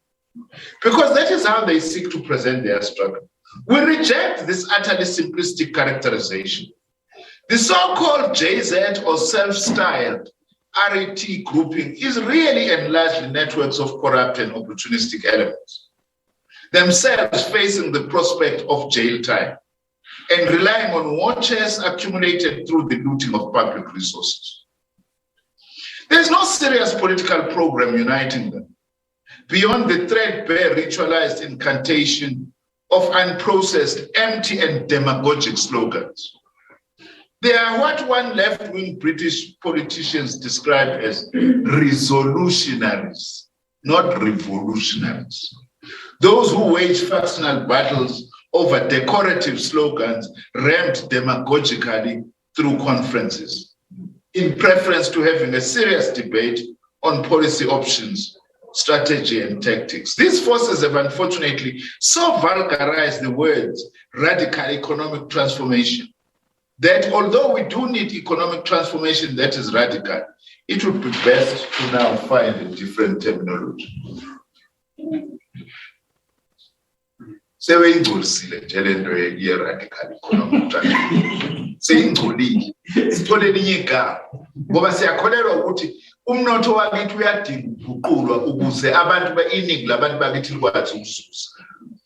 A: because that is how they seek to present their struggle. We reject this utterly simplistic characterization. The so-called JZ or self-styled RET grouping is really and largely networks of corrupt and opportunistic elements, themselves facing the prospect of jail time and relying on war chests accumulated through the looting of public resources. There's no serious political program uniting them beyond the threadbare ritualized incantation of unprocessed, empty and demagogic slogans. They are what one left-wing British politicians describe as resolutionaries, not revolutionaries. Those who wage factional battles over decorative slogans rammed demagogically through conferences, in preference to having a serious debate on policy options, strategy, and tactics. These forces have unfortunately so vulgarized the words radical economic transformation that although we do need economic transformation that is radical, it would be best to now find a different terminology. Seweyingcolisile nje le nto ye-radical economic transformation. Seyingcolile. Sithole elinye igama. Ngoba siyakholelwa ukuthi umnotho wakithi uyadinga ukuqulwa ukuze abantu iningi labantu bakithi likwazi ukuzuza.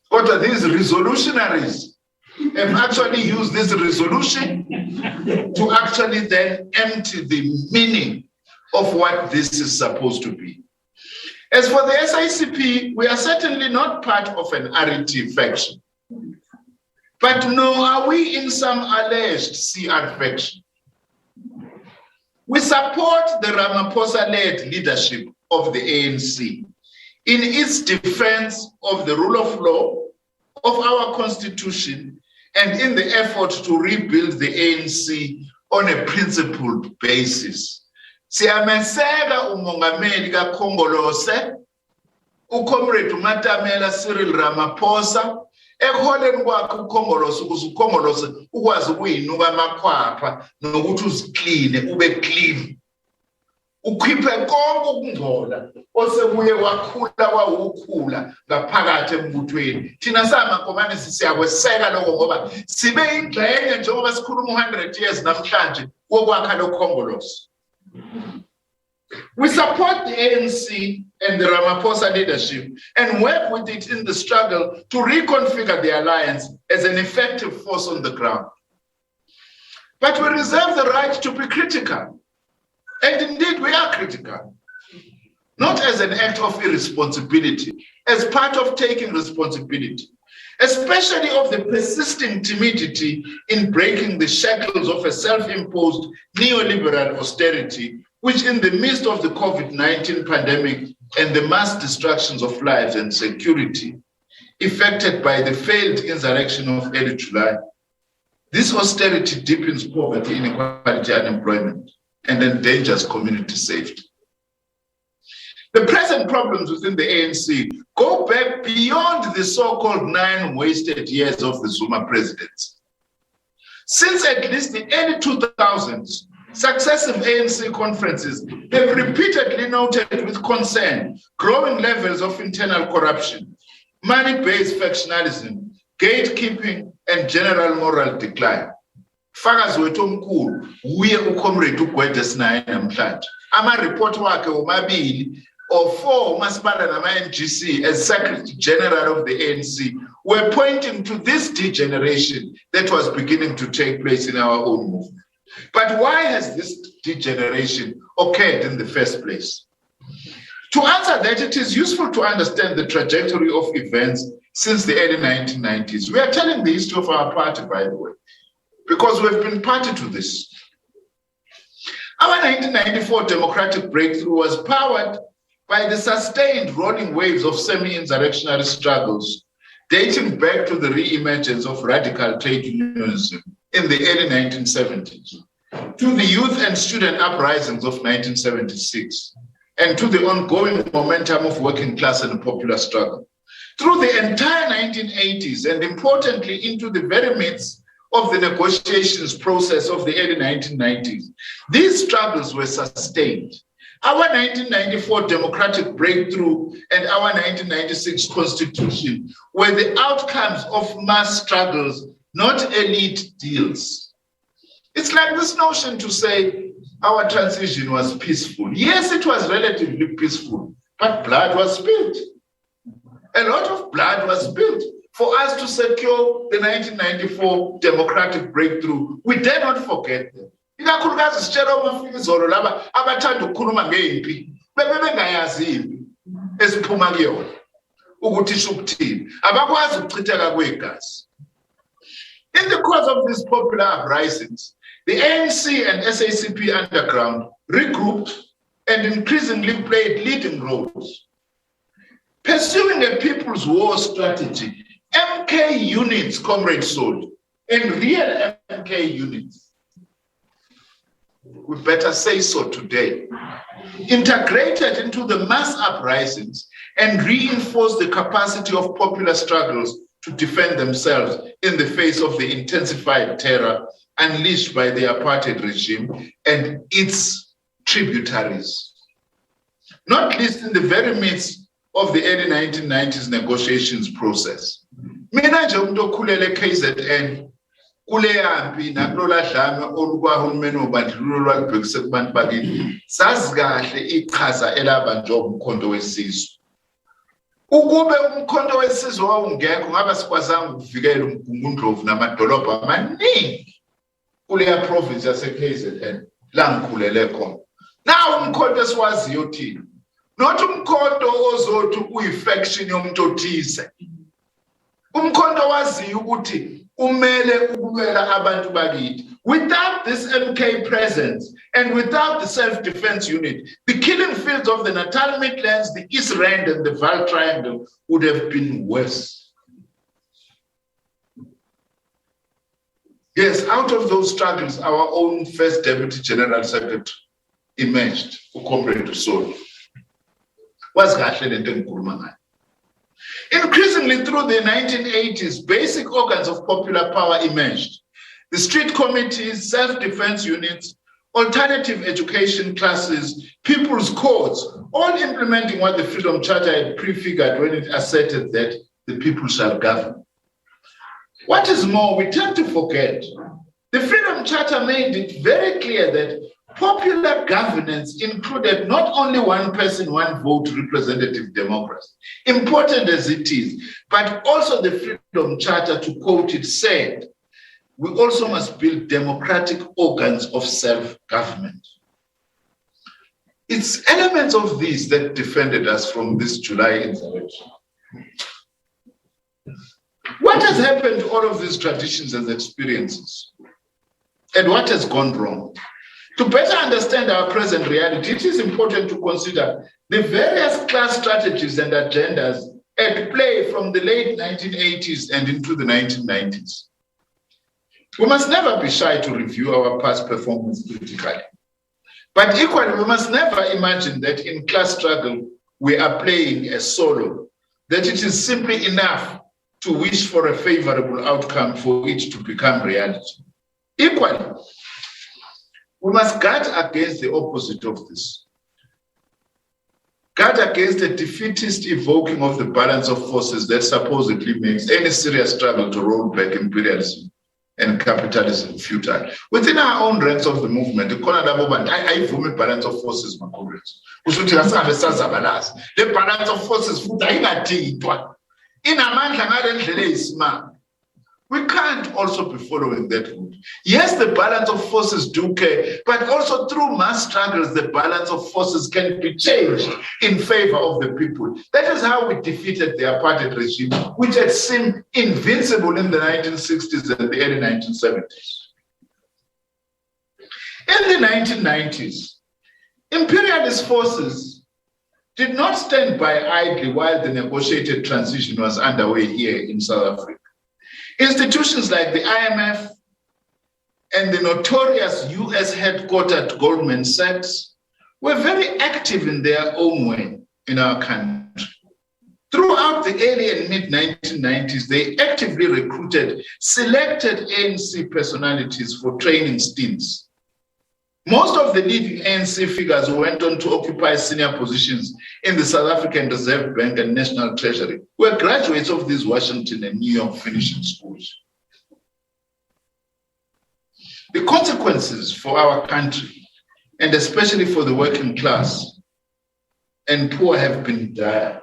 A: Kodwa these resolutionaries have actually used this resolution to actually then empty the meaning of what this is supposed to be. As for the SACP, we are certainly not part of an RET faction. But nor are we in some alleged CR faction. We support the Ramaphosa-led leadership of the ANC in its defense of the rule of law, of our constitution, and in the effort to rebuild the ANC on a principled basis. Siyameseka umongameli kaKhongolose, uComrade uMatamela Cyril Ramaphosa, eholeni kwakhe uKhongolose ukuze uKhongolose ukwazi ukuyinuka amakhwapha nokuthi uzikline ube clean. Ukhiphe konke ukungcola osekuye wakhula kwawukhula ngaphakathi embuthweni. Thina samakomane siyakweseka lokho ngoba sibe ingxenye njengoba sikhuluma 100 years namhlanje wokwakha lo Khongolose. We support the ANC and the Ramaphosa leadership and work with it in the struggle to reconfigure the alliance as an effective force on the ground. But we reserve the right to be critical. And indeed, we are critical. Not as an act of irresponsibility, as part of taking responsibility, especially of the persisting timidity in breaking the shackles of a self-imposed neoliberal austerity, which in the midst of the COVID-19 pandemic and the mass destructions of lives and security effected by the failed insurrection of early July, this austerity deepens poverty, inequality, unemployment, and endangers community safety. The present problems within the ANC go back beyond the so-called 9 wasted years of the Zuma presidency. Since at least the early 2000s, successive ANC conferences have repeatedly noted with concern growing levels of internal corruption, money-based factionalism, gatekeeping, and general moral decline. Fakazi wethu omkhulu uye uComrade uGwede Sinaye namhlanje ama-report wakhe womabili or 4 umasipala nama-NGC as Secretary General of the ANC were pointing to this degeneration that was beginning to take place in our own movement. But why has this degeneration occurred in the first place? To answer that, it is useful to understand the trajectory of events since the early 1990s. We are telling the history of our party, by the way, because we've been party to this. Our 1994 democratic breakthrough was powered by the sustained rolling waves of semi-insurrectionary struggles dating back to the re-emergence of radical trade unionism in the early 1970s, to the youth and student uprisings of 1976, and to the ongoing momentum of working class and popular struggle. Through the entire 1980s, and importantly into the very midst of the negotiations process of the early 1990s, these struggles were sustained. Our 1994 democratic breakthrough and our 1996 constitution were the outcomes of mass struggles, not elite deals. It's like this notion to say our transition was peaceful. Yes, it was relatively peaceful, but blood was spilled. A lot of blood was spilled for us to secure the 1994 democratic breakthrough. We dare not forget them. Ikakhulukazi sitshela umafika izolo laba abathanda ukukhuluma ngempi bebengayazi impi esiphuma kuyona ukuthi isho ukuthini abakwazi ukuchitheka kwegazi. In the course of these popular uprisings, the ANC and SACP underground regrouped and increasingly played leading roles. Pursuing a people's war strategy, MK units, Comrade Sold, and real MK units, we better say so today, integrated into the mass uprisings and reinforced the capacity of popular struggles to defend themselves in the face of the intensified terror unleashed by the apartheid regime and its tributaries. Not least in the very midst of the early 1990s negotiations process. Mina nje umuntu okhulele KZN kule yampi nakulola dlame olukwahulumeni obandlululo lwalibhekise kubantu bakithi sazi kahle iqhaza elabanjwa umkhonto wesizwe. Ukube umkhonto wesizwe wawungekho ngaba sikwazanga ukuvikela umgungundlovu namadolobha amaningi kuleya province yase KZN la ngikhulele khona. Nawo umkhonto esiwaziyo thina, not umkhonto ozothi uyifaction yomuntu othize. Umkhonto waziyo ukuthi umele ukubeka abantu bakithi. Without this MK presence and without the self-defense unit, the killing fields of the Natal Midlands, the East Rand and the Vaal Triangle would have been worse. Yes, out of those struggles, our own first Deputy General Secretary emerged, Comrade Soul. Was kahle lento engikhuluma ngayo. Increasingly through the 1980s, basic organs of popular power emerged. The street committees, self-defense units, alternative education classes, people's courts, all implementing what the Freedom Charter had prefigured when it asserted that the people shall govern. What is more, we tend to forget, the Freedom Charter made it very clear that popular governance included not only one person, one vote representative democracy, important as it is, but also the Freedom Charter, to quote it, said, we also must build democratic organs of self-government. It's elements of these that defended us from this July insurrection. What has happened to all of these traditions and experiences? And what has gone wrong? To better understand our present reality, it is important to consider the various class strategies and agendas at play from the late 1980s and into the 1990s. We must never be shy to review our past performance critically. But equally, we must never imagine that in class struggle, we are playing a solo, that it is simply enough to wish for a favorable outcome for it to become reality. Equally, we must guard against the opposite of this. Guard against the defeatist evoking of the balance of forces that supposedly makes any serious struggle to roll back imperialism and capitalism futile. Within our own ranks of the movement, the balance of forces, my comrades. The balance of forces, we can't also be following that route. Yes, the balance of forces do care, but also through mass struggles, the balance of forces can be changed in favor of the people. That is how we defeated the apartheid regime, which had seemed invincible in the 1960s and the early 1970s. In the 1990s, imperialist forces did not stand by idly while the negotiated transition was underway here in South Africa. Institutions like the IMF and the notorious US headquartered Goldman Sachs were very active in their own way in our country. Throughout the early and mid-1990s, they actively recruited selected ANC personalities for training stints. Most of the leading ANC figures went on to occupy senior positions in the South African Reserve Bank and National Treasury, were graduates of these Washington and New York finishing schools. The consequences for our country, and especially for the working class and poor, have been dire.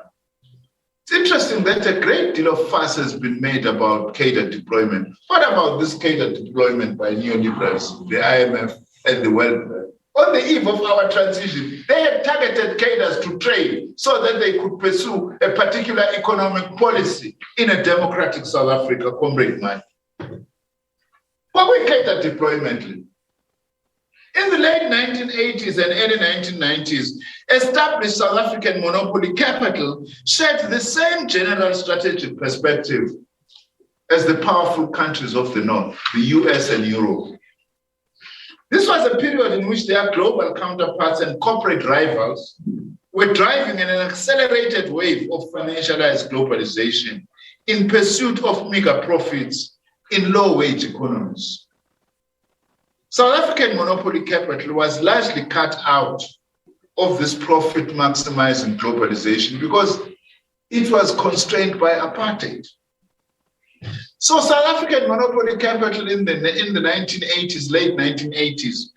A: It's interesting that a great deal of fuss has been made about cadre deployment. What about this cadre deployment by neoliberals, the IMF, and the World Bank? On the eve of our transition, they had targeted cadres to trade so that they could pursue a particular economic policy in a democratic South Africa, comrade man. What were cadre deployment? In the late 1980s and early 1990s, established South African monopoly capital shared the same general strategic perspective as the powerful countries of the North, the US and Europe. This was a period in which their global counterparts and corporate rivals were driving an accelerated wave of financialized globalization in pursuit of mega profits in low-wage economies. South African monopoly capital was largely cut out of this profit-maximizing globalization because it was constrained by apartheid. So South African monopoly capital in the 1980s, late 1980s,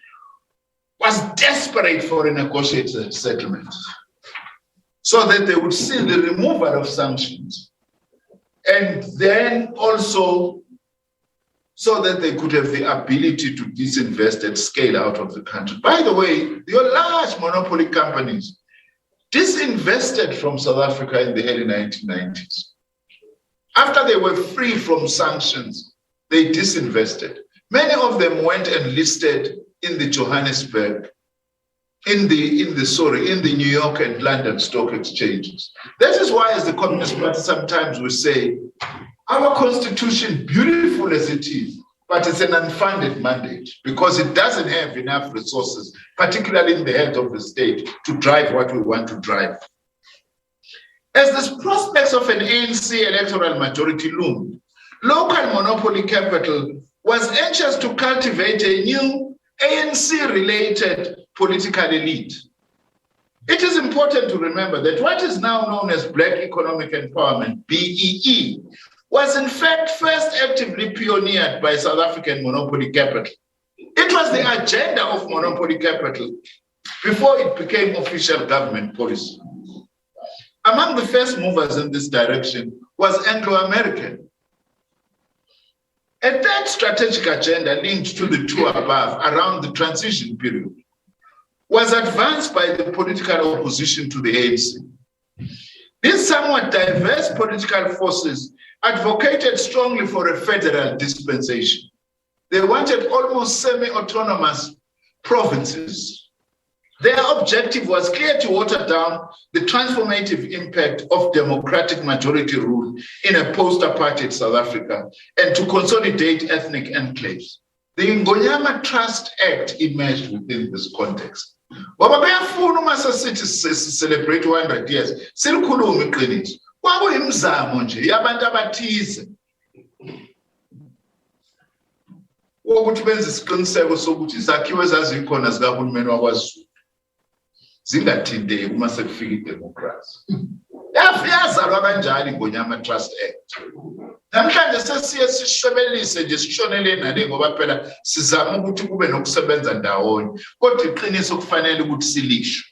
A: was desperate for a negotiated settlement so that they would see the removal of sanctions and then also so that they could have the ability to disinvest at scale out of the country. By the way, your large monopoly companies disinvested from South Africa in the early 1990s. After they were free from sanctions, they disinvested. Many of them went and listed in the Johannesburg, in the New York and London stock exchanges. That is why, as the Communist Party sometimes will say, our constitution, beautiful as it is, but it's an unfunded mandate because it doesn't have enough resources, particularly in the head of the state, to drive what we want to drive. As the prospects of an ANC electoral majority loomed, local monopoly capital was anxious to cultivate a new ANC-related political elite. It is important to remember that what is now known as Black Economic Empowerment, BEE, was in fact first actively pioneered by South African monopoly capital. It was the agenda of monopoly capital before it became official government policy. Among the first movers in this direction was Anglo-American. A third strategic agenda linked to the two above around the transition period was advanced by the political opposition to the ANC. These somewhat diverse political forces advocated strongly for a federal dispensation. They wanted almost semi-autonomous provinces. Their objective was clear: to water down the transformative impact of democratic majority rule in a post-apartheid South Africa and to consolidate ethnic enclaves. The Ngonyama Trust Act emerged within this context. Celebrate 100 years. Silikhuluma iqiniso. Kwakuyimizamo nje yabantu abathize wokuthi benze isiqiniseko sokuthi izakhiwo ezazikhona zikahulumeni wakwaZulu zingathinteki uma sekufika idemocracy. Yazalwa kanjani iNgonyama Trust Act. Namhlanje sesiye sishebelise nje sishonele nale ngoba phela sizama ukuthi kube nokusebenza ndawonye kodwa iqiniso kufanele ukuthi silishwe.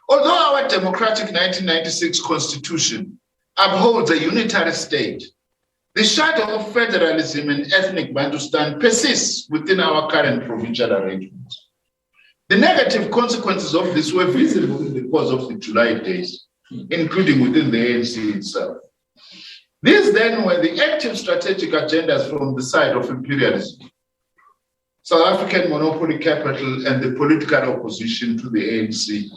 A: Although our democratic 1996 constitution upholds a unitary state, the shadow of federalism and ethnic Bantustan persists within our current provincial arrangements. The negative consequences of this were visible in the course of the July days, including within the ANC itself. These then were the active strategic agendas from the side of imperialism, South African monopoly capital, and the political opposition to the ANC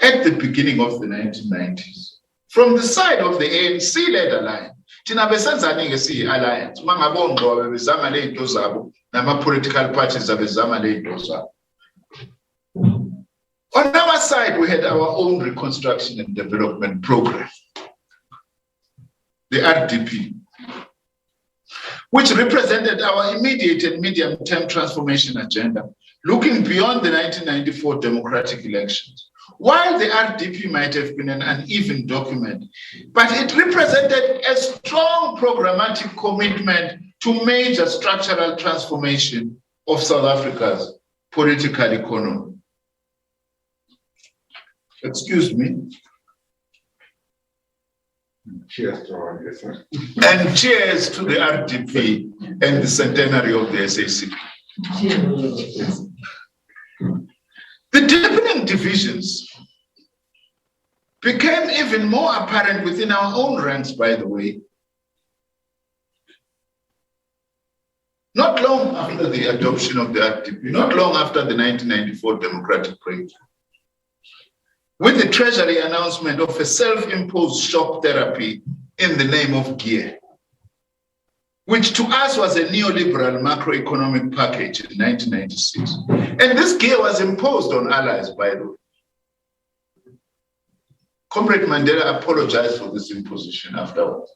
A: at the beginning of the 1990s. From the side of the ANC-led alliance, thina besenzani-ke siyi-alliance uma ngabe oNgcobo bezama ley'nto zabo nama-political parties abezama ley'nto zabo. On our side, we had our own reconstruction and development program, the RDP, which represented our immediate and medium-term transformation agenda, looking beyond the 1994 democratic elections. While the RDP might have been an uneven document, but it represented a strong programmatic commitment to major structural transformation of South Africa's political economy. Excuse me.
D: Cheers to all this.
A: And cheers to the RDP and the centenary of the SACP. The deepening divisions became even more apparent within our own ranks, by the way. Not long after the adoption of the RDP, not long after the 1994 democratic breakthrough, with the Treasury announcement of a self-imposed shock therapy in the name of GEAR, which to us was a neoliberal macroeconomic package in 1996. And this GEAR was imposed on allies, by the way. Comrade Mandela apologized for this imposition afterwards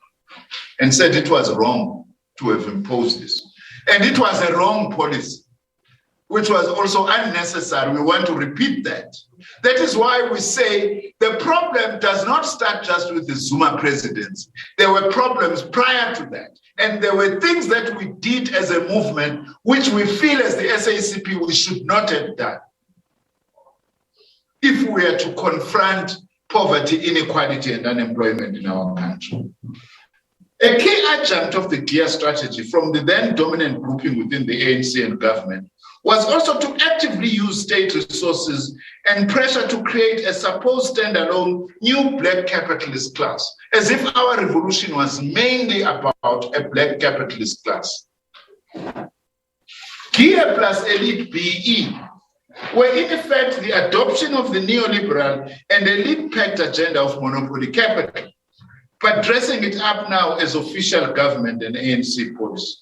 A: and said it was wrong to have imposed this. And it was a wrong policy, which was also unnecessary. We want to repeat that. That is why we say the problem does not start just with the Zuma presidency. There were problems prior to that. And there were things that we did as a movement, which we feel as the SACP we should not have done if we were to confront poverty, inequality, and unemployment in our country. A key adjunct of the GEAR strategy from the then dominant grouping within the ANC and government was also to actively use state resources and pressure to create a supposed standalone new black capitalist class, as if our revolution was mainly about a black capitalist class. GEAR plus elite BE were in effect the adoption of the neoliberal and elite-packed agenda of monopoly capital, but dressing it up now as official government and ANC policy.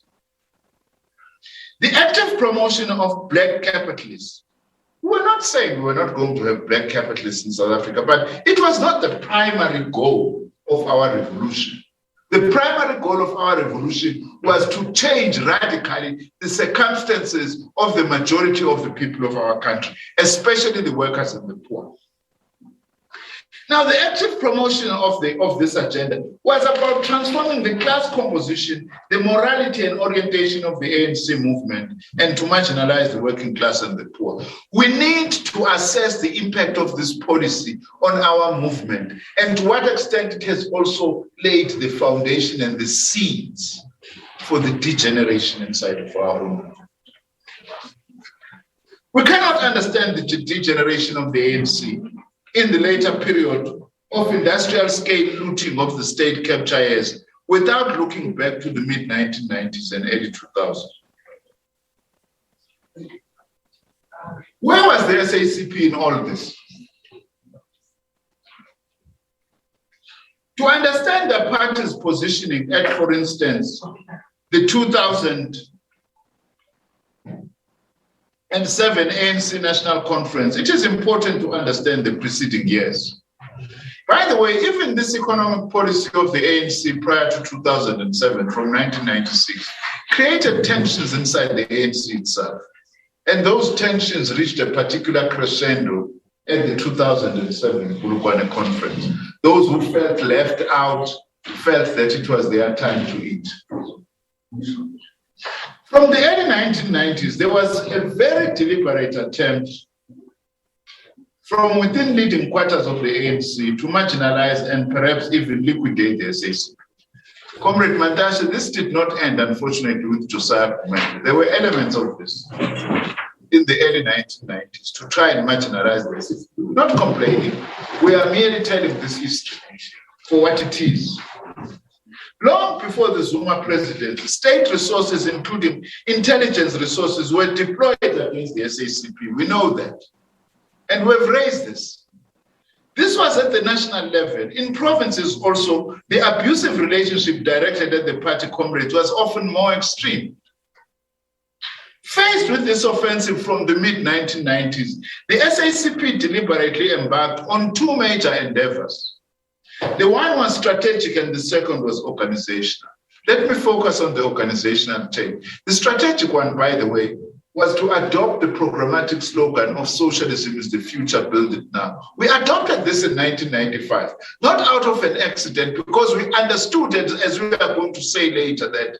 A: The active promotion of black capitalists, we were not saying we were not going to have black capitalists in South Africa, but it was not the primary goal of our revolution. The primary goal of our revolution was to change radically the circumstances of the majority of the people of our country, especially the workers and the poor. Now, the active promotion of this agenda was about transforming the class composition, the morality and orientation of the ANC movement, and to marginalize the working class and the poor. We need to assess the impact of this policy on our movement and to what extent it has also laid the foundation and the seeds for the degeneration inside of our own movement. We cannot understand the degeneration of the ANC in the later period of industrial scale looting of the state capture years without looking back to the mid-1990s and early 2000s. Where was the SACP in all of this? To understand the party's positioning at, for instance, the 2007 ANC National Conference, it is important to understand the preceding years. By the way, even this economic policy of the ANC prior to 2007, from 1996, created tensions inside the ANC itself. And those tensions reached a particular crescendo at the 2007 Bulukwane Conference. Those who felt left out felt that it was their time to eat. From the early 1990s, there was a very deliberate attempt from within leading quarters of the ANC to marginalize and perhaps even liquidate the SACP. Comrade Mantashe, this did not end, unfortunately, with Josiah Kumende. There were elements of this in the early 1990s to try and marginalize the SACP. Not complaining, we are merely telling this history for what it is. Long before the Zuma presidency, state resources, including intelligence resources, were deployed against the SACP. We know that. And we've raised this. This was at the national level. In provinces also, the abusive relationship directed at the party comrades was often more extreme. Faced with this offensive from the mid-1990s, the SACP deliberately embarked on two major endeavors. The one was strategic and the second was organizational. Let me focus on the organizational take. The strategic one, by the way, was to adopt the programmatic slogan of socialism is the future, build it now. We adopted this in 1995, not out of an accident, because we understood it, as we are going to say later, that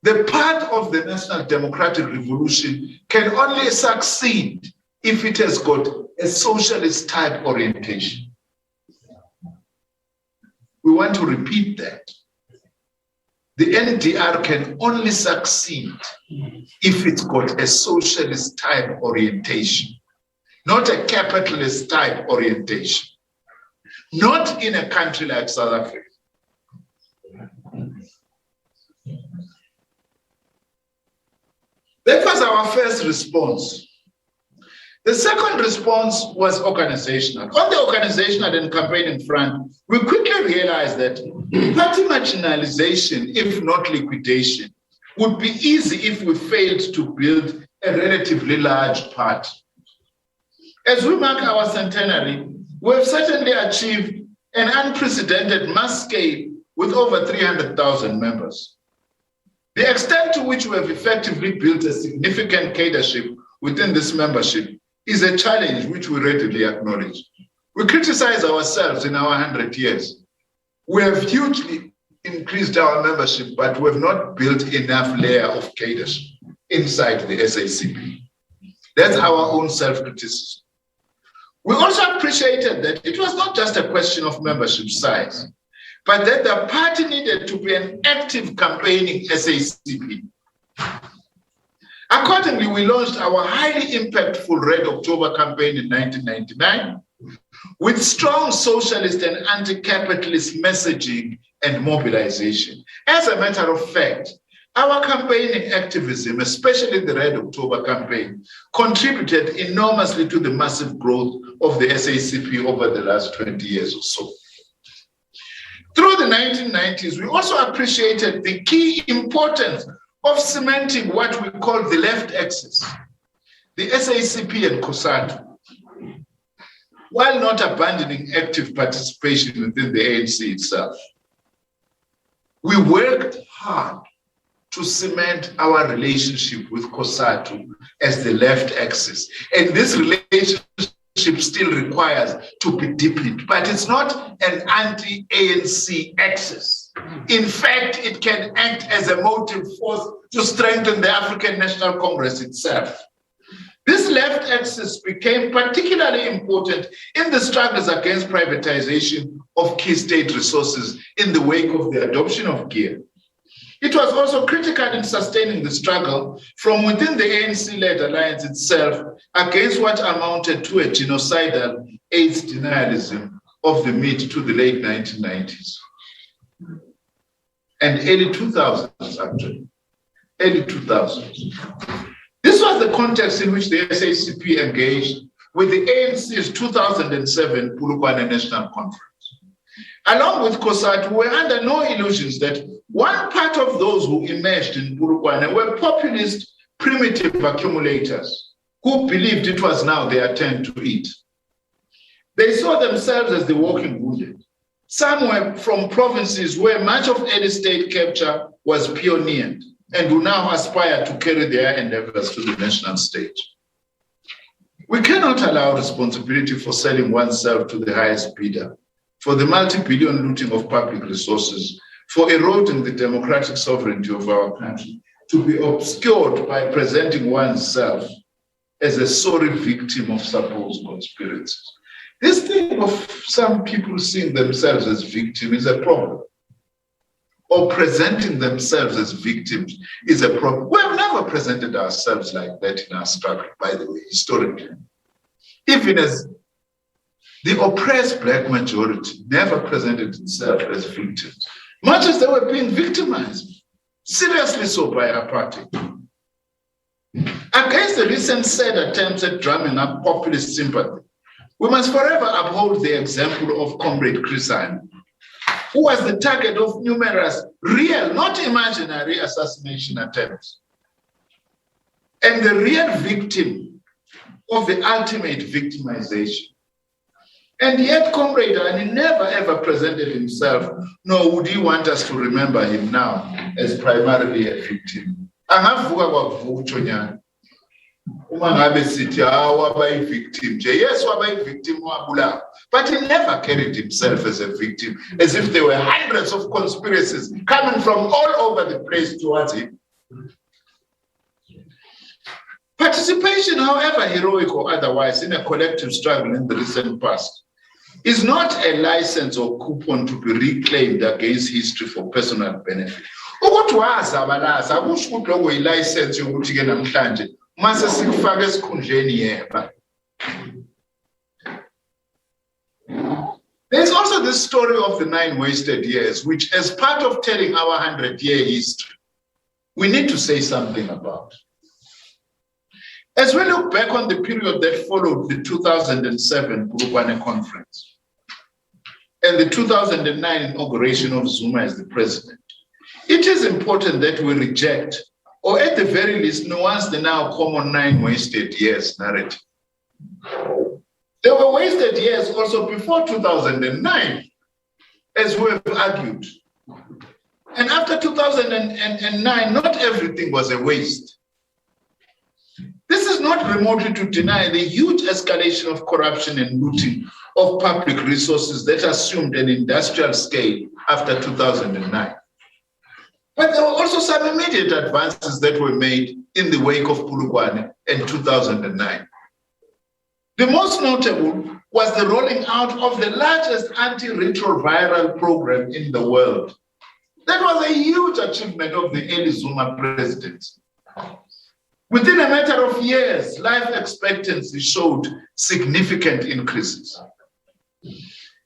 A: the path of the national democratic revolution can only succeed if it has got a socialist type orientation. We want to repeat that. The NDR can only succeed if it's got a socialist type orientation, not a capitalist type orientation, not in a country like South Africa. That was our first response. The second response was organizational. On the organizational and campaigning front, we quickly realized that party marginalization, if not liquidation, would be easy if we failed to build a relatively large party. As we mark our centenary, we have certainly achieved an unprecedented mass scale with over 300,000 members. The extent to which we have effectively built a significant cadreship within this membership is a challenge which we readily acknowledge. We criticize ourselves in our 100 years. We have hugely increased our membership, but we have not built enough layer of cadreship inside the SACP. That's our own self-criticism. We also appreciated that it was not just a question of membership size, but that the party needed to be an active campaigning SACP. Accordingly, we launched our highly impactful Red October campaign in 1999 with strong socialist and anti-capitalist messaging and mobilization. As a matter of fact, our campaigning activism, especially the Red October campaign, contributed enormously to the massive growth of the SACP over the last 20 years or so. Through the 1990s, we also appreciated the key importance of cementing what we call the left axis, the SACP and COSATU, while not abandoning active participation within the ANC itself. We worked hard to cement our relationship with COSATU as the left axis. And this relationship still requires to be deepened, but it's not an anti-ANC axis. In fact, it can act as a motive force to strengthen the African National Congress itself. This left axis became particularly important in the struggles against privatization of key state resources in the wake of the adoption of GEAR. It was also critical in sustaining the struggle from within the ANC-led alliance itself against what amounted to a genocidal AIDS denialism of the mid to the late 1990s. And early 2000s, actually. Early 2000s. This was the context in which the SACP engaged with the ANC's 2007 Polokwane National Conference. Along with COSATU, we were under no illusions that one part of those who emerged in Polokwane were populist, primitive accumulators who believed it was now their turn to eat. They saw themselves as the walking wounded. Some were from provinces where much of early state capture was pioneered and who now aspire to carry their endeavors to the national stage. We cannot allow responsibility for selling oneself to the highest bidder for the multi-billion looting of public resources, for eroding the democratic sovereignty of our country, to be obscured by presenting oneself as a sorry victim of supposed conspirators. This thing of some people seeing themselves as victims is a problem, or presenting themselves as victims is a problem. We have never presented ourselves like that in our struggle, by the way, historically. Even as the oppressed black majority never presented itself as victims, much as they were being victimized, seriously so, by apartheid. Against the recent sad attempts at drumming up populist sympathy, we must forever uphold the example of Comrade Chris Hani, who was the target of numerous real, not imaginary, assassination attempts, and the real victim of the ultimate victimization. And yet, Comrade Hani never ever presented himself, nor would he want us to remember him now as primarily a victim. Angavuka kwavutsho nyana. Uma ngabe sithi wabayi-victim nje, yes, wabayi-victim wabulawa, but he never carried himself as a victim, as if there were hundreds of conspiracies coming from all over the place towards him. Participation, however heroic or otherwise, in a collective struggle in the recent past is not a license or coupon to be reclaimed against history for personal benefit. Ukuthi wazabalaza akusho ukuthi lokho yi-license yokuthi ke namhlanje mase sikufake esikhundleni yeba. There's also this story of the 9 wasted years, which, as part of telling our 100-year history, we need to say something about. As we look back on the period that followed the 2007 Polokwane Conference and the 2009 inauguration of Zuma as the president, it is important that we reject, or at the very least, nuance the now common 9 wasted years narrative. There were wasted years also before 2009, as we have argued. And after 2009, not everything was a waste. This is not remotely to deny the huge escalation of corruption and looting of public resources that assumed an industrial scale after 2009. But there were also some immediate advances that were made in the wake of Polokwane in 2009. The most notable was the rolling out of the largest antiretroviral program in the world. That was a huge achievement of the early Zuma presidency. Within a matter of years, life expectancy showed significant increases.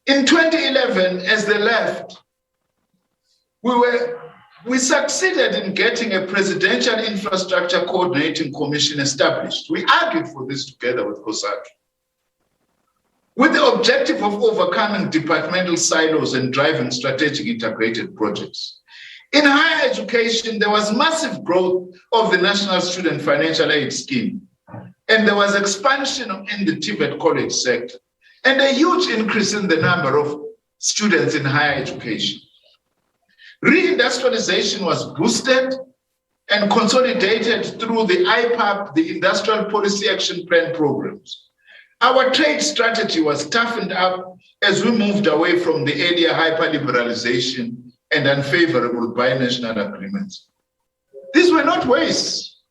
A: In 2011, as the left, we succeeded in getting a presidential infrastructure coordinating commission established. We argued for this together with COSATU, with the objective of overcoming departmental silos and driving strategic integrated projects. In higher education, there was massive growth of the National Student Financial Aid Scheme, and there was expansion in the Tibet College sector, and a huge increase in the number of students in higher education. Reindustrialization was boosted and consolidated through the IPAP, the Industrial Policy Action Plan programs. Our trade strategy was toughened up as we moved away from the earlier hyperliberalization and unfavorable binational agreements. These were not wastes.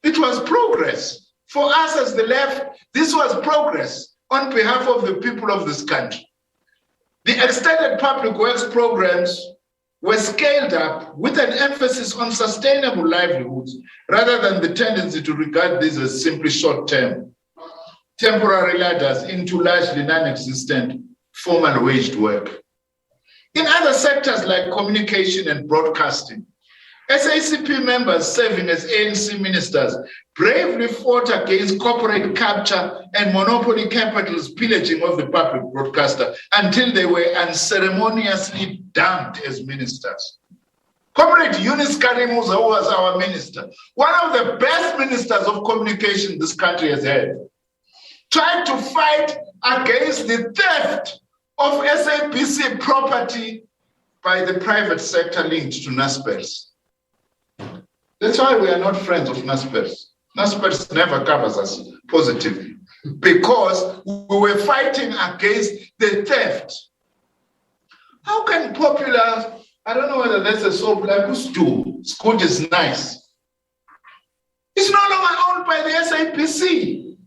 A: It was progress. For us as the left, this was progress on behalf of the people of this country. The extended public works programs were scaled up with an emphasis on sustainable livelihoods rather than the tendency to regard these as simply short-term, temporary ladders into largely non-existent formal waged work. In other sectors like communication and broadcasting, SACP members serving as ANC ministers bravely fought against corporate capture and monopoly capital's pillaging of the public broadcaster until they were unceremoniously dumped as ministers. Comrade Eunice Karimuza, who was our minister, one of the best ministers of communication this country has had, tried to fight against the theft of SABC property by the private sector linked to Naspers. That's why we are not friends of Naspers. NASPERS never covers us positively because we were fighting against the theft. How can popular, I don't know whether that's a soap like Scoot is nice. It's no longer owned by the SABC.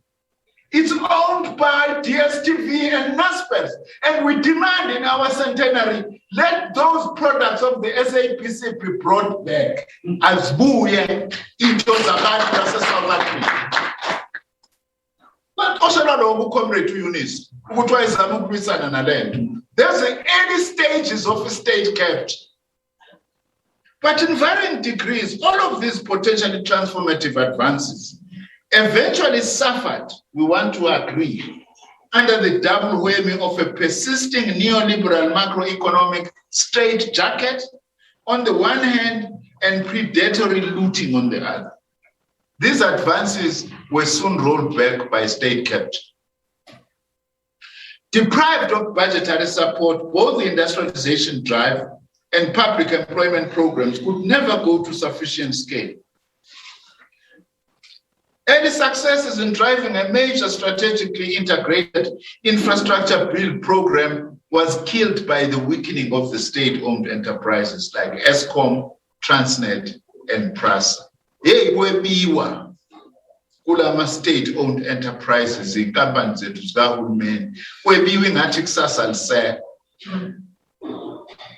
A: It's owned by DSTV and NASPERS. And we demand in our Centenary, let those products of the SABC be brought back as buye into the South Africa. But also not comrade to Eunice, there's the early stages of a state capture. But in varying degrees, all of these potentially transformative advances eventually suffered, we want to agree, under the double whammy of a persisting neoliberal macroeconomic straitjacket on the one hand and predatory looting on the other. These advances were soon rolled back by state capture. Deprived of budgetary support, both the industrialization drive and public employment programs could never go to sufficient scale. Early successes in driving a major strategically integrated infrastructure build program was killed by the weakening of the state-owned enterprises like Eskom, Transnet, and PRASA. Hey, webiwa kulama state-owned enterprises, inkampani zethu zikahulumeni, webiwa ingathi kusasa liseka.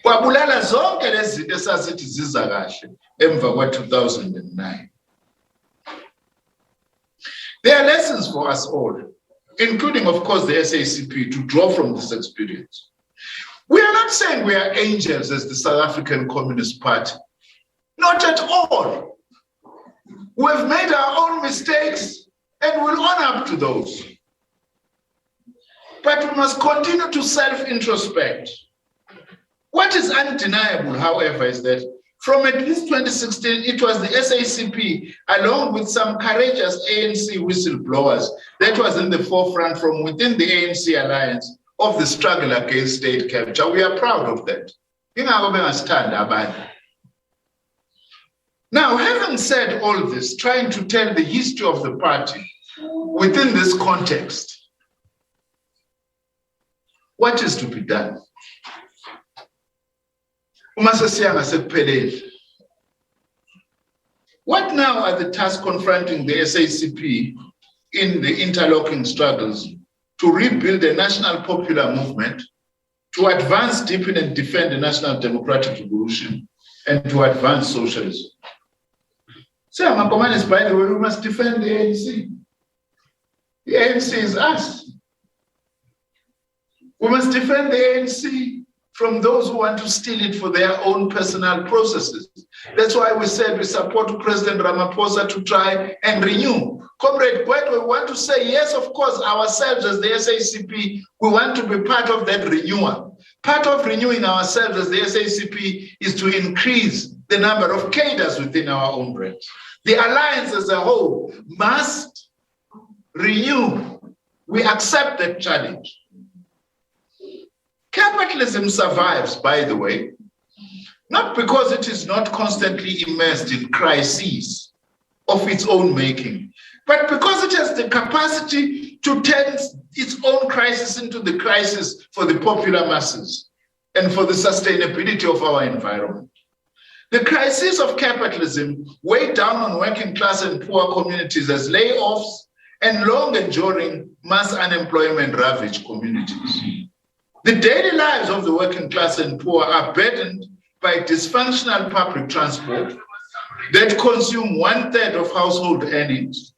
A: Kwabulala zonke lezi zinto esasithi ziza kahle emva kwa-2009. There are lessons for us all, including, of course, the SACP, to draw from this experience. We are not saying we are angels as the South African Communist Party. Not at all. We've made our own mistakes and we'll own up to those. But we must continue to self-introspect. What is undeniable, however, is that from at least 2016, it was the SACP, along with some courageous ANC whistleblowers, that was in the forefront from within the ANC alliance of the struggle against state capture. We are proud of that. Now, having said all this, trying to tell the history of the party within this context, what is to be done? What now are the tasks confronting the SACP in the interlocking struggles to rebuild a national popular movement, to advance, deepen, and defend the national democratic revolution, and to advance socialism? So, my command is, by the way, we must defend the ANC. The ANC is us. We must defend the ANC from those who want to steal it for their own personal processes. That's why we said we support President Ramaphosa to try and renew. Comrade Gwet, we want to say, yes, of course, ourselves as the SACP, we want to be part of that renewal. Part of renewing ourselves as the SACP is to increase the number of cadres within our own ranks. The alliance as a whole must renew. We accept that challenge. Capitalism survives, by the way, not because it is not constantly immersed in crises of its own making, but because it has the capacity to turn its own crisis into the crisis for the popular masses and for the sustainability of our environment. The crisis of capitalism weighed down on working class and poor communities as layoffs and long-enduring mass unemployment ravage communities. The daily lives of the working class and poor are burdened by dysfunctional public transport that consume 1/3 of household earnings,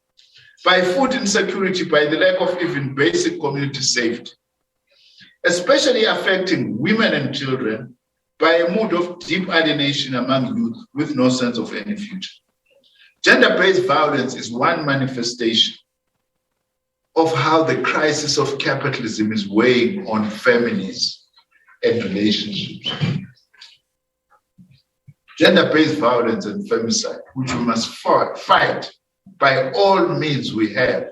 A: by food insecurity, by the lack of even basic community safety, especially affecting women and children, by a mood of deep alienation among youth with no sense of any future. Gender-based violence is one manifestation of how the crisis of capitalism is weighing on families and relationships. Gender-based violence and femicide, which we must fight by all means we have,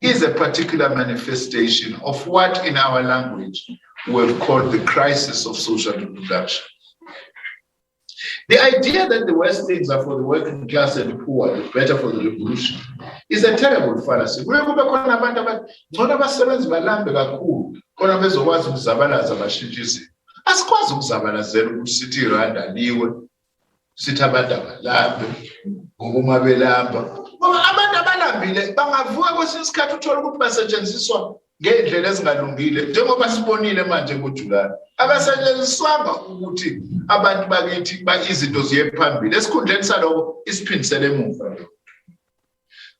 A: is a particular manifestation of what in our language we have called the crisis of social reproduction. The idea that the worst things are for the working class and the poor, the better for the revolution, is a terrible fallacy. Asikwazi ukuzabalazela ukuthi iRwanda liwe sithi abantu abalambe ngokuma belamba ngoba abantu abalambile bangavuka kwesinye isikhathi uthola ukuthi basetshenziswa ngendlela ezingalungile njengoba sibonile manje ngoJulayi abasetshenziswanga ukuthi abantu bakithi izinto ziye phambili esikhundleni saloko isiphindisele emuva.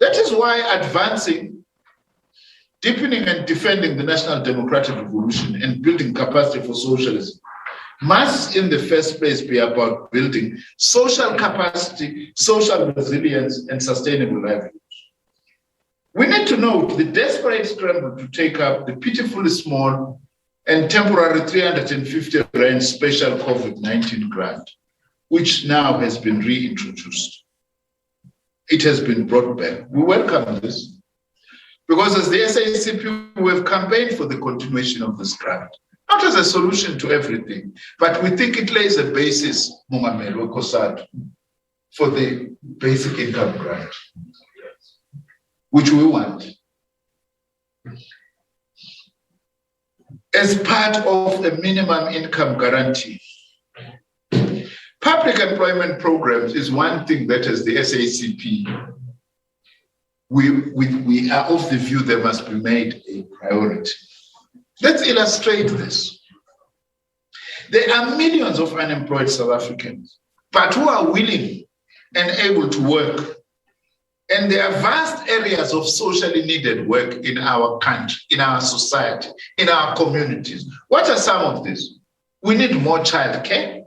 A: That is why advancing, deepening and defending the national democratic revolution and building capacity for socialism must in the first place be about building social capacity, social resilience, and sustainable livelihoods. We need to note the desperate scramble to take up the pitifully small and temporary 350 rand special COVID-19 grant, which now has been reintroduced. It has been brought back. We welcome this because as the SACP, we have campaigned for the continuation of this grant, not as a solution to everything, but we think it lays a basis, for the basic income grant, which we want. As part of the minimum income guarantee. Public employment programs is one thing that as the SACP, we are of the view they must be made a priority. Let's illustrate this. There are millions of unemployed South Africans, but who are willing and able to work. And there are vast areas of socially needed work in our country, in our society, in our communities. What are some of these? We need more childcare.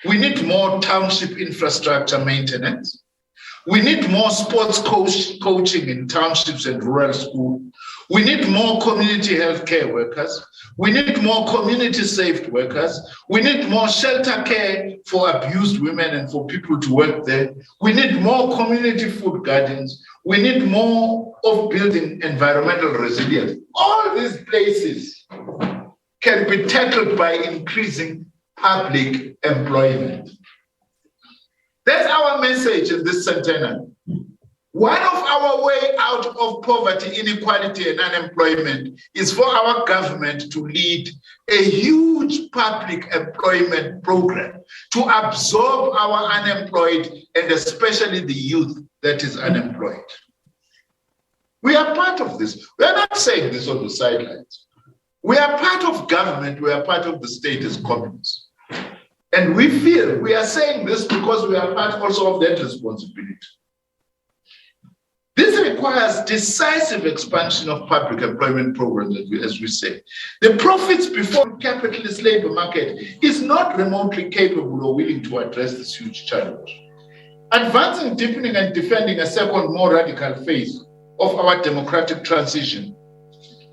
A: We need more township infrastructure maintenance. We need more sports coaching in townships and rural schools. We need more community healthcare workers. We need more community-safe workers. We need more shelter care for abused women and for people to work there. We need more community food gardens. We need more of building environmental resilience. All these places can be tackled by increasing public employment. That's our message in this centenary. One of our way out of poverty, inequality, and unemployment is for our government to lead a huge public employment program to absorb our unemployed and especially the youth that is unemployed. We are part of this. We are not saying this on the sidelines. We are part of government. We are part of the state as communists. And we feel we are saying this because we are part also of that responsibility. This requires decisive expansion of public employment programs, as we say. The profits before capitalist labor market is not remotely capable or willing to address this huge challenge. Advancing, deepening, and defending a second, more radical phase of our democratic transition,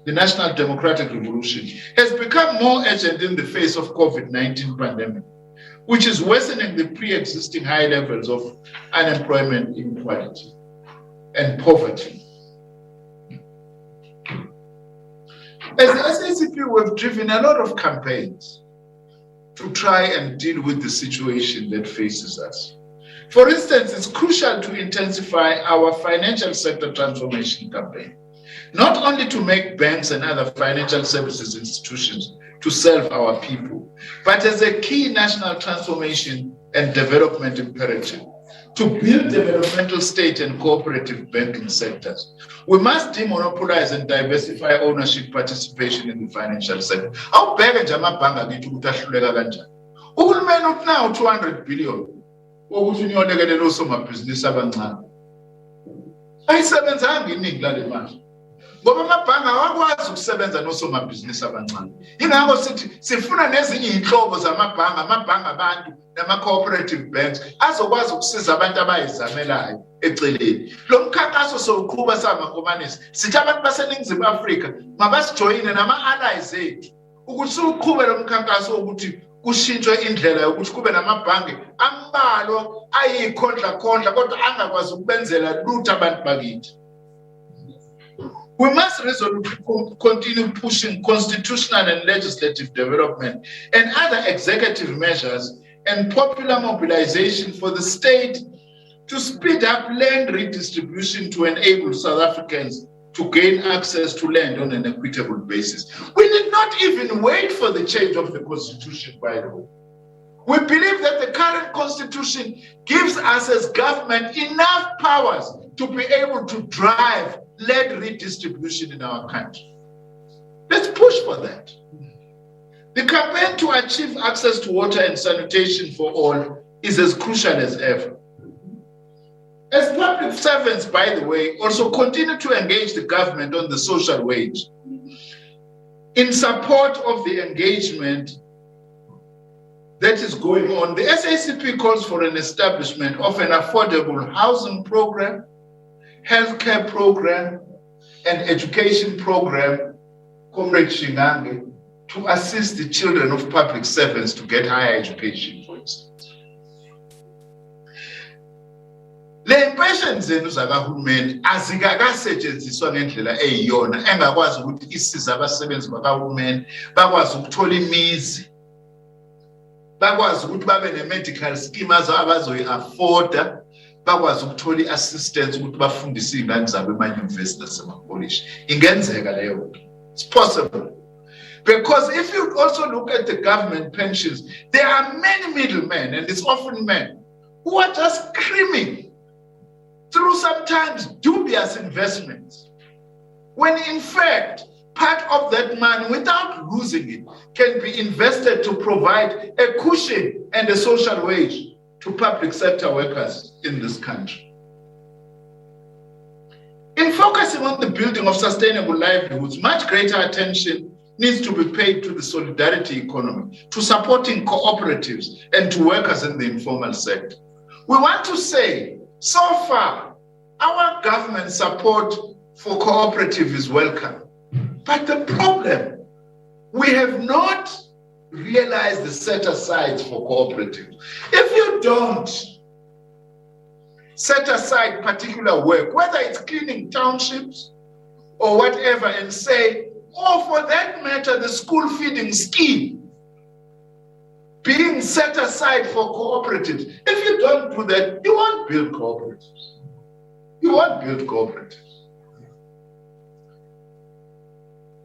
A: the national democratic revolution, has become more urgent in the face of COVID-19 pandemic, which is worsening the pre-existing high levels of unemployment, inequality, and poverty. As the SACP, we've driven a lot of campaigns to try and deal with the situation that faces us. For instance, it's crucial to intensify our financial sector transformation campaign, not only to make banks and other financial services institutions to serve our people, but as a key national transformation and development imperative to build developmental state and cooperative banking sectors. We must demonopolize and diversify ownership participation in the financial sector. How big is amabhanga kithi ukuthi ahluleka kanjani? Uhulumeni unawo 200 billion ukuthi uyonekele osomabhizinisi abancane. Ayisebenzanga iningi lale mali. Ngoba amabhanga awakwazi ukusebenza nosomabhizinisi abancane. Ingakho sithi sifuna nezinye inhlobo zamabhanga, amabhanga abantu nama-cooperative banks azokwazi ukusiza abantu abayizamelayo eceleni. Lo mkhankaso sowuqhuba samakomanisi. Sithi abantu baseNingizimu Afrika mabasijoyine nama-allies ethu ukuthi siwuqhube lo mkhankaso ukuthi kushintshwe indlela yokuthi kube namabhange ambalwa ayikhondla kodwa angakwazi ukubenzela lutho abantu bakithi. We must resolutely continue pushing constitutional and legislative development and other executive measures and popular mobilization for the state to speed up land redistribution to enable South Africans to gain access to land on an equitable basis. We need not even wait for the change of the constitution, by the way. We believe that the current constitution gives us as government enough powers to be able to drive land redistribution in our country. Let's push for that. The campaign to achieve access to water and sanitation for all is as crucial as ever. As public servants, by the way, also continue to engage the government on the social wage. In support of the engagement that is going on, the SACP calls for an establishment of an affordable housing program, healthcare program, and education program, Comrade Shingange, to assist the children of public servants to get higher education, for instance. Le impatient zenu zakahulumeni azikakasetshenziswa ngendlela eyiyona engakwazi ukuthi isiza abasebenzi bakahulumeni bakwazi ukuthola imizi, bakwazi ukuthi babe ne-medical scheme abazoyi-afforda, bakwazi ukuthola i-assistance ukuthi bafundise iy'ngane zabo ema-university nasemakolleji. Ingenzeka leyo nto. It's possible. Because if you also look at the government pensions, there are many middlemen, and it's often men, who are just screaming through sometimes dubious investments, when in fact, part of that money, without losing it, can be invested to provide a cushion and a social wage to public sector workers in this country. In focusing on the building of sustainable livelihoods, much greater attention needs to be paid to the solidarity economy, to supporting cooperatives, and to workers in the informal sector. We want to say, so far, our government support for cooperative is welcome. But the problem, we have not realized the set-asides for cooperatives. If you don't set aside particular work, whether it's cleaning townships or whatever, and say, or for that matter, the school feeding scheme being set aside for cooperatives. If you don't do that, you won't build cooperatives. You won't build cooperatives.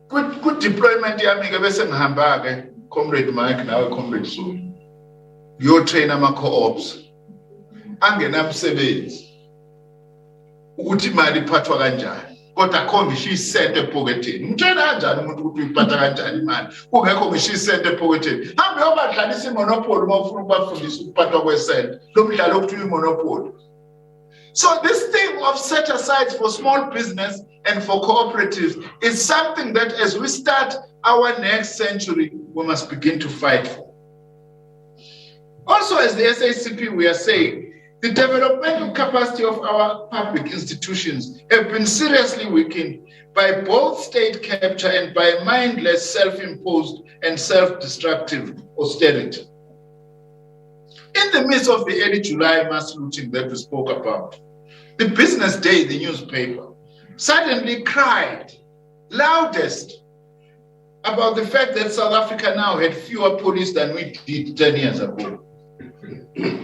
A: Good deployment yami ke bese ngihamba ke Comrade Mike nawe Comrade Zulu. Yo train ama co-ops. Angenamsebenzi. Ukuthi imali iphathwa kanjani. Kodwa akho ngisho isente ephoketheni. Umtshela kanjani umuntu ukuthi uyiphatha kanjani imali? Kungekho ngisho isente ephoketheni. Hambe uyobadlalisa imonopoly uma ufuna ukubafundisa ukuphathwa kwesente. Lo mdlalo okuthiwa imonopoly. So this thing of set asides for small business and for cooperatives is something that as we start our next century, we must begin to fight for. Also, as the SACP, we are saying, the developmental capacity of our public institutions have been seriously weakened by both state capture and by mindless self-imposed and self-destructive austerity. In the midst of the early July mass looting that we spoke about, the Business Day, the newspaper, suddenly cried loudest about the fact that South Africa now had fewer police than we did 10 years ago,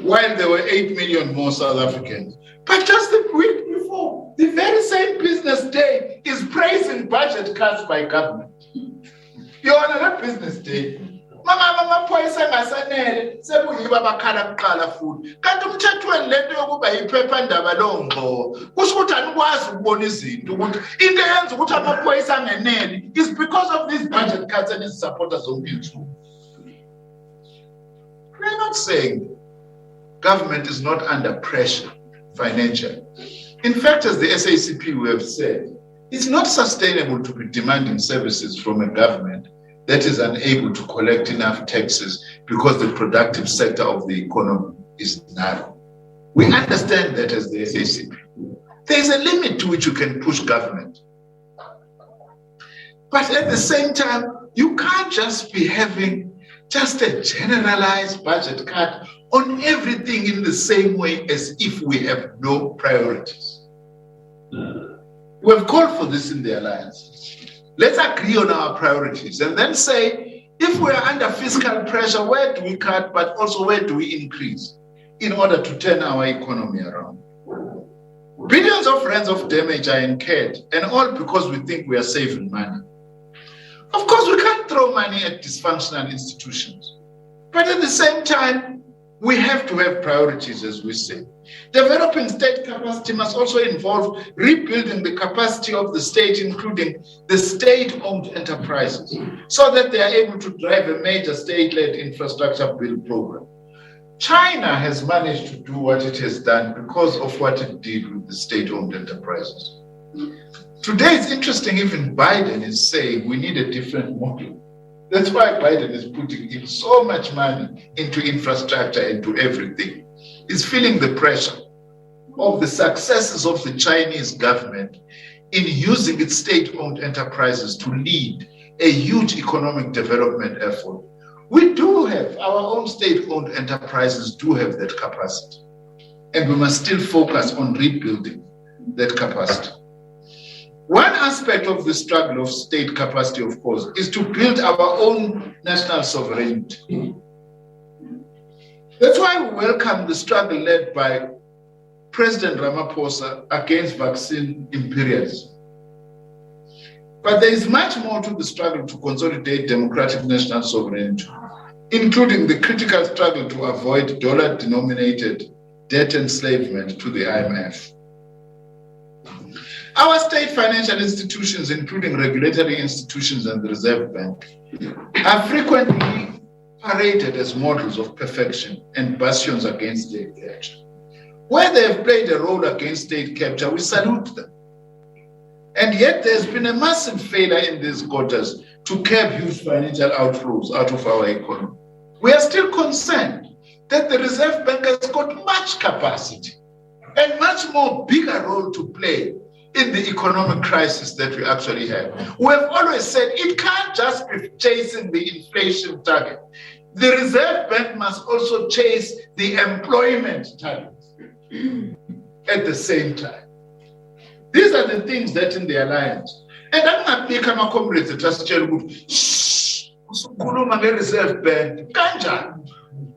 A: while there were 8 million more South Africans. But just the week before, the very same Business Day is praising budget cuts by government. You're on a Business Day. Amaphoyisa engasanele sekuyiba bakhala kuqala futhi kanti umthethweni lento yokuba yiphephandaba longo kusho ukuthi anikwazi ukubona izinto ukuthi into eyenza ukuthi amaphoyisa angenele is because of these budget cuts and its supporters zonke insuku. We're not saying government is not under pressure financially. In fact, as the SACP we have said, it's not sustainable to be demanding services from a government that is unable to collect enough taxes because the productive sector of the economy is narrow. We understand that as the SACP. There is a limit to which you can push government. But at the same time, you can't just be having just a generalized budget cut on everything in the same way as if we have no priorities. We have called for this in the alliance. Let's agree on our priorities and then say, If we are under fiscal pressure, where do we cut, but also where do we increase in order to turn our economy around? Billions of rands of damage are incurred, and all because we think we are saving money. Of course, we can't throw money at dysfunctional institutions. But at the same time, we have to have priorities, as we say. Developing state capacity must also involve rebuilding the capacity of the state, including the state-owned enterprises, so that they are able to drive a major state-led infrastructure build program. China has managed to do what it has done because of what it did with the state-owned enterprises. Today, it's interesting, even Biden is saying we need a different model. That's why Biden is putting in so much money into infrastructure and to everything. He's feeling the pressure of the successes of the Chinese government in using its state-owned enterprises to lead a huge economic development effort. We do have, our own state-owned enterprises do have that capacity. And we must still focus on rebuilding that capacity. One aspect of the struggle of state capacity, of course, is to build our own national sovereignty. That's why we welcome the struggle led by President Ramaphosa against vaccine imperialism. But there is much more to the struggle to consolidate democratic national sovereignty, including the critical struggle to avoid dollar-denominated debt enslavement to the IMF. Our state financial institutions, including regulatory institutions and the Reserve Bank, are frequently paraded as models of perfection and bastions against state capture. Where they have played a role against state capture, we salute them. And yet there's been a massive failure in these quarters to curb huge financial outflows out of our economy. We are still concerned that the Reserve Bank has got much capacity and much more bigger role to play in the economic crisis that we actually have. We have always said it can't just be chasing the inflation target. The Reserve Bank must also chase the employment targets at the same time. These are the things that in the alliance. And I'm not making my comrades that just tell you, shh, usukhuluma nge-Reserve Bank. Kanjani?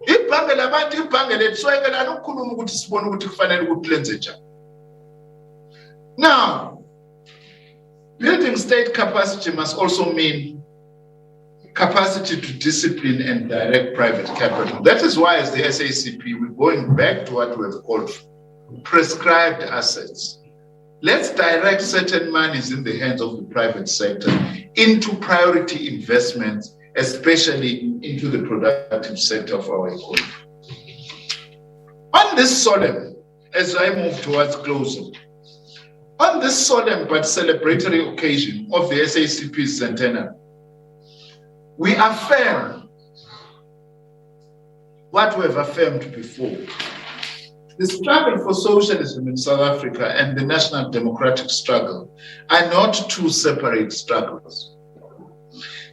A: Ibhange labantu, ibhange lethu, soyekela nokukhuluma ukuthi sibone ukuthi kufanele ukuthi lenze njani. Now, building state capacity must also mean capacity to discipline and direct private capital. That is why, as the SACP, we're going back to what we have called prescribed assets. Let's direct certain monies in the hands of the private sector into priority investments, especially into the productive sector of our economy. On this solemn, as I move towards closing, on this solemn but celebratory occasion of the SACP's centenary, we affirm what we have affirmed before. The struggle for socialism in South Africa and the national democratic struggle are not two separate struggles.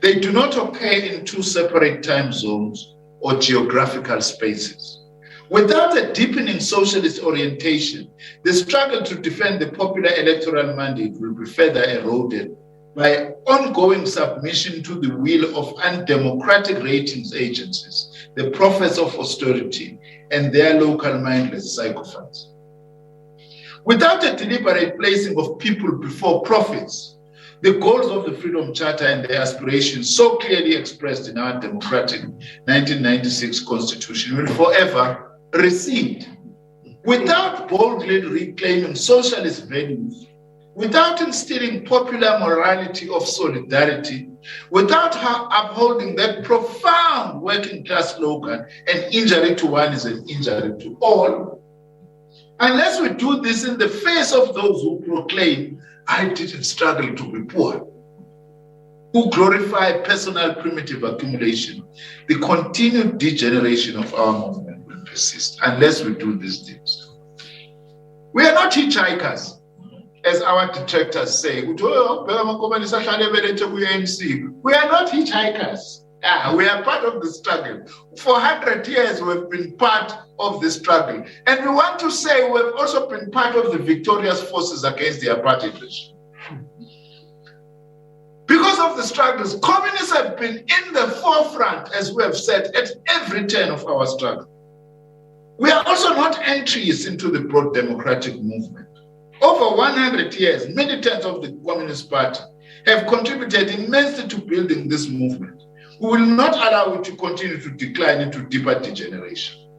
A: They do not occur in two separate time zones or geographical spaces. Without a deepening socialist orientation, the struggle to defend the popular electoral mandate will be further eroded by ongoing submission to the will of undemocratic ratings agencies, the prophets of austerity, and their local mindless sycophants. Without a deliberate placing of people before profits, the goals of the Freedom Charter and the aspirations so clearly expressed in our democratic 1996 Constitution will forever recede. Without boldly reclaiming socialist values, without instilling popular morality of solidarity, without upholding that profound working class slogan, an injury to one is an injury to all, unless we do this in the face of those who proclaim, I didn't struggle to be poor, who glorify personal primitive accumulation, the continued degeneration of our movement will persist unless we do these things. We are not hitchhikers, as our detractors say. We are not hitchhikers. We are part of the struggle. For 100 years, we've been part of the struggle. And we want to say we've also been part of the victorious forces against the apartheid regime. Because of the struggles, communists have been in the forefront, as we have said, at every turn of our struggle. We are also not entries into the broad democratic movement. Over 100 years, militants of the Communist Party have contributed immensely to building this movement. We will not allow it to continue to decline into deeper degeneration.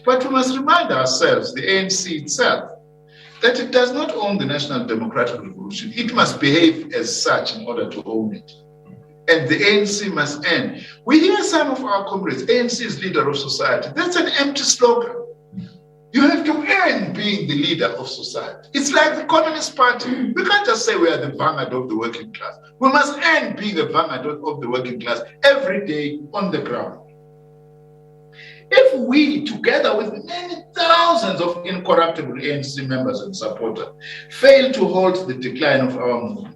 A: But we must remind ourselves, the ANC itself, that it does not own the National Democratic Revolution. It must behave as such in order to own it. And the ANC must end. We hear some of our comrades, ANC is leader of society. That's an empty slogan. You have to earn being the leader of society. It's like the Communist Party. We can't just say we are the vanguard of the working class. We must earn being the vanguard of the working class every day on the ground. If we, together with many thousands of incorruptible ANC members and supporters, fail to halt the decline of our movement,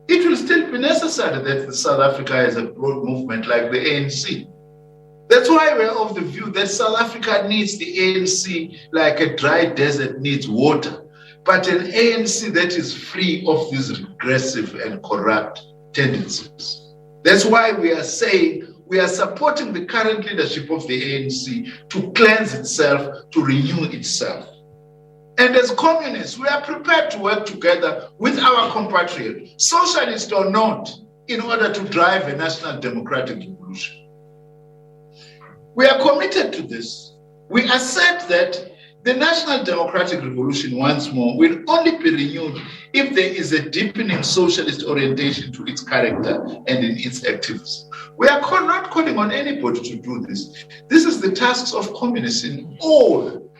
A: it will still be necessary that South Africa has a broad movement like the ANC. That's why we're of the view that South Africa needs the ANC like a dry desert needs water, but an ANC that is free of these regressive and corrupt tendencies. That's why we are saying we are supporting the current leadership of the ANC to cleanse itself, to renew itself. And as communists, we are prepared to work together with our compatriots, socialist or not, in order to drive a national democratic revolution. We are committed to this. We assert that the national democratic revolution, once more, will only be renewed if there is a deepening socialist orientation to its character and in its activism. We are not calling on anybody to do this. This is the task of communists in all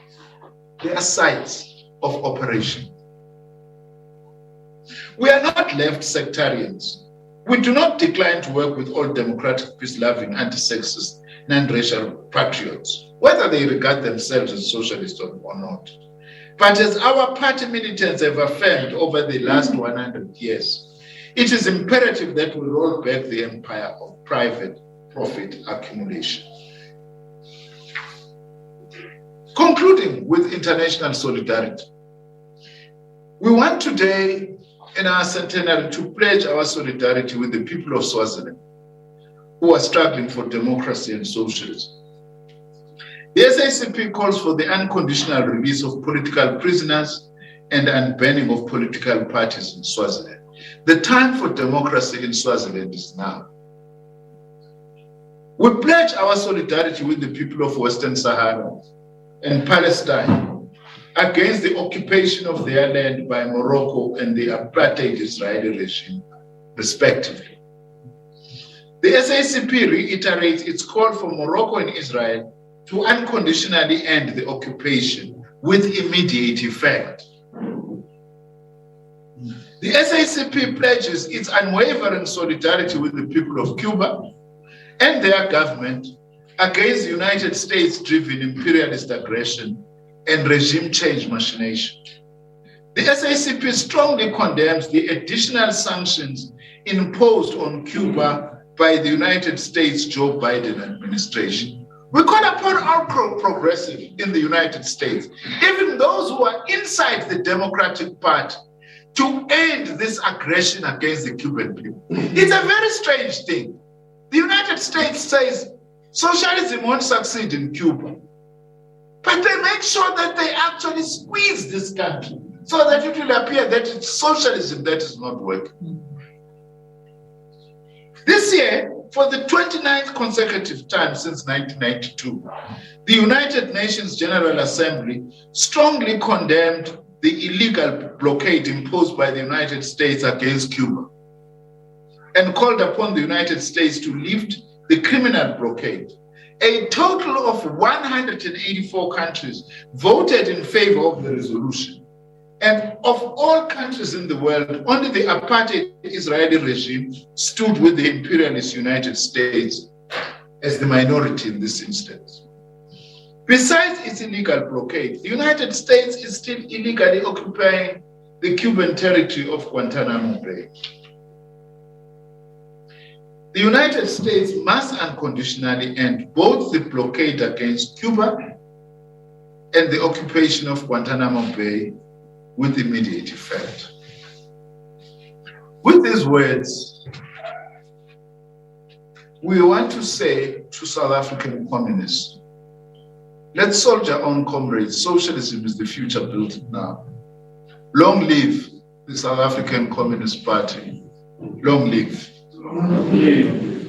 A: their sites of operation. We are not left sectarians. We do not decline to work with all democratic, peace-loving, anti-sexist, non-racial patriots, whether they regard themselves as socialists or not. But as our party militants have affirmed over the last 100 years, it is imperative that we roll back the empire of private profit accumulation. Concluding with international solidarity, we want today in our centenary to pledge our solidarity with the people of Swaziland who are struggling for democracy and socialism. The SACP calls for the unconditional release of political prisoners and unbanning of political parties in Swaziland. The time for democracy in Swaziland is now. We pledge our solidarity with the people of Western Sahara and Palestine against the occupation of their land by Morocco and the apartheid Israeli regime, respectively. The SACP reiterates its call for Morocco and Israel to unconditionally end the occupation with immediate effect. The SACP pledges its unwavering solidarity with the people of Cuba and their government against the United States-driven imperialist aggression and regime change machination. The SACP strongly condemns the additional sanctions imposed on Cuba by the United States Joe Biden administration. We call upon all progressives in the United States, even those who are inside the Democratic Party, to end this aggression against the Cuban people. It's a very strange thing. The United States says socialism won't succeed in Cuba, but they make sure that they actually squeeze this country so that it will appear that it's socialism that is not working. This year, for the 29th consecutive time since 1992, the United Nations General Assembly strongly condemned the illegal blockade imposed by the United States against Cuba and called upon the United States to lift the criminal blockade. A total of 184 countries voted in favor of the resolution. And of all countries in the world, only the apartheid Israeli regime stood with the imperialist United States as the minority in this instance. Besides its illegal blockade, the United States is still illegally occupying the Cuban territory of Guantanamo Bay. The United States must unconditionally end both the blockade against Cuba and the occupation of Guantanamo Bay with immediate effect. With these words, we want to say to South African communists, let's soldier on, comrades. Socialism is the future built now. Long live the South African Communist Party. Long live.
E: Long live.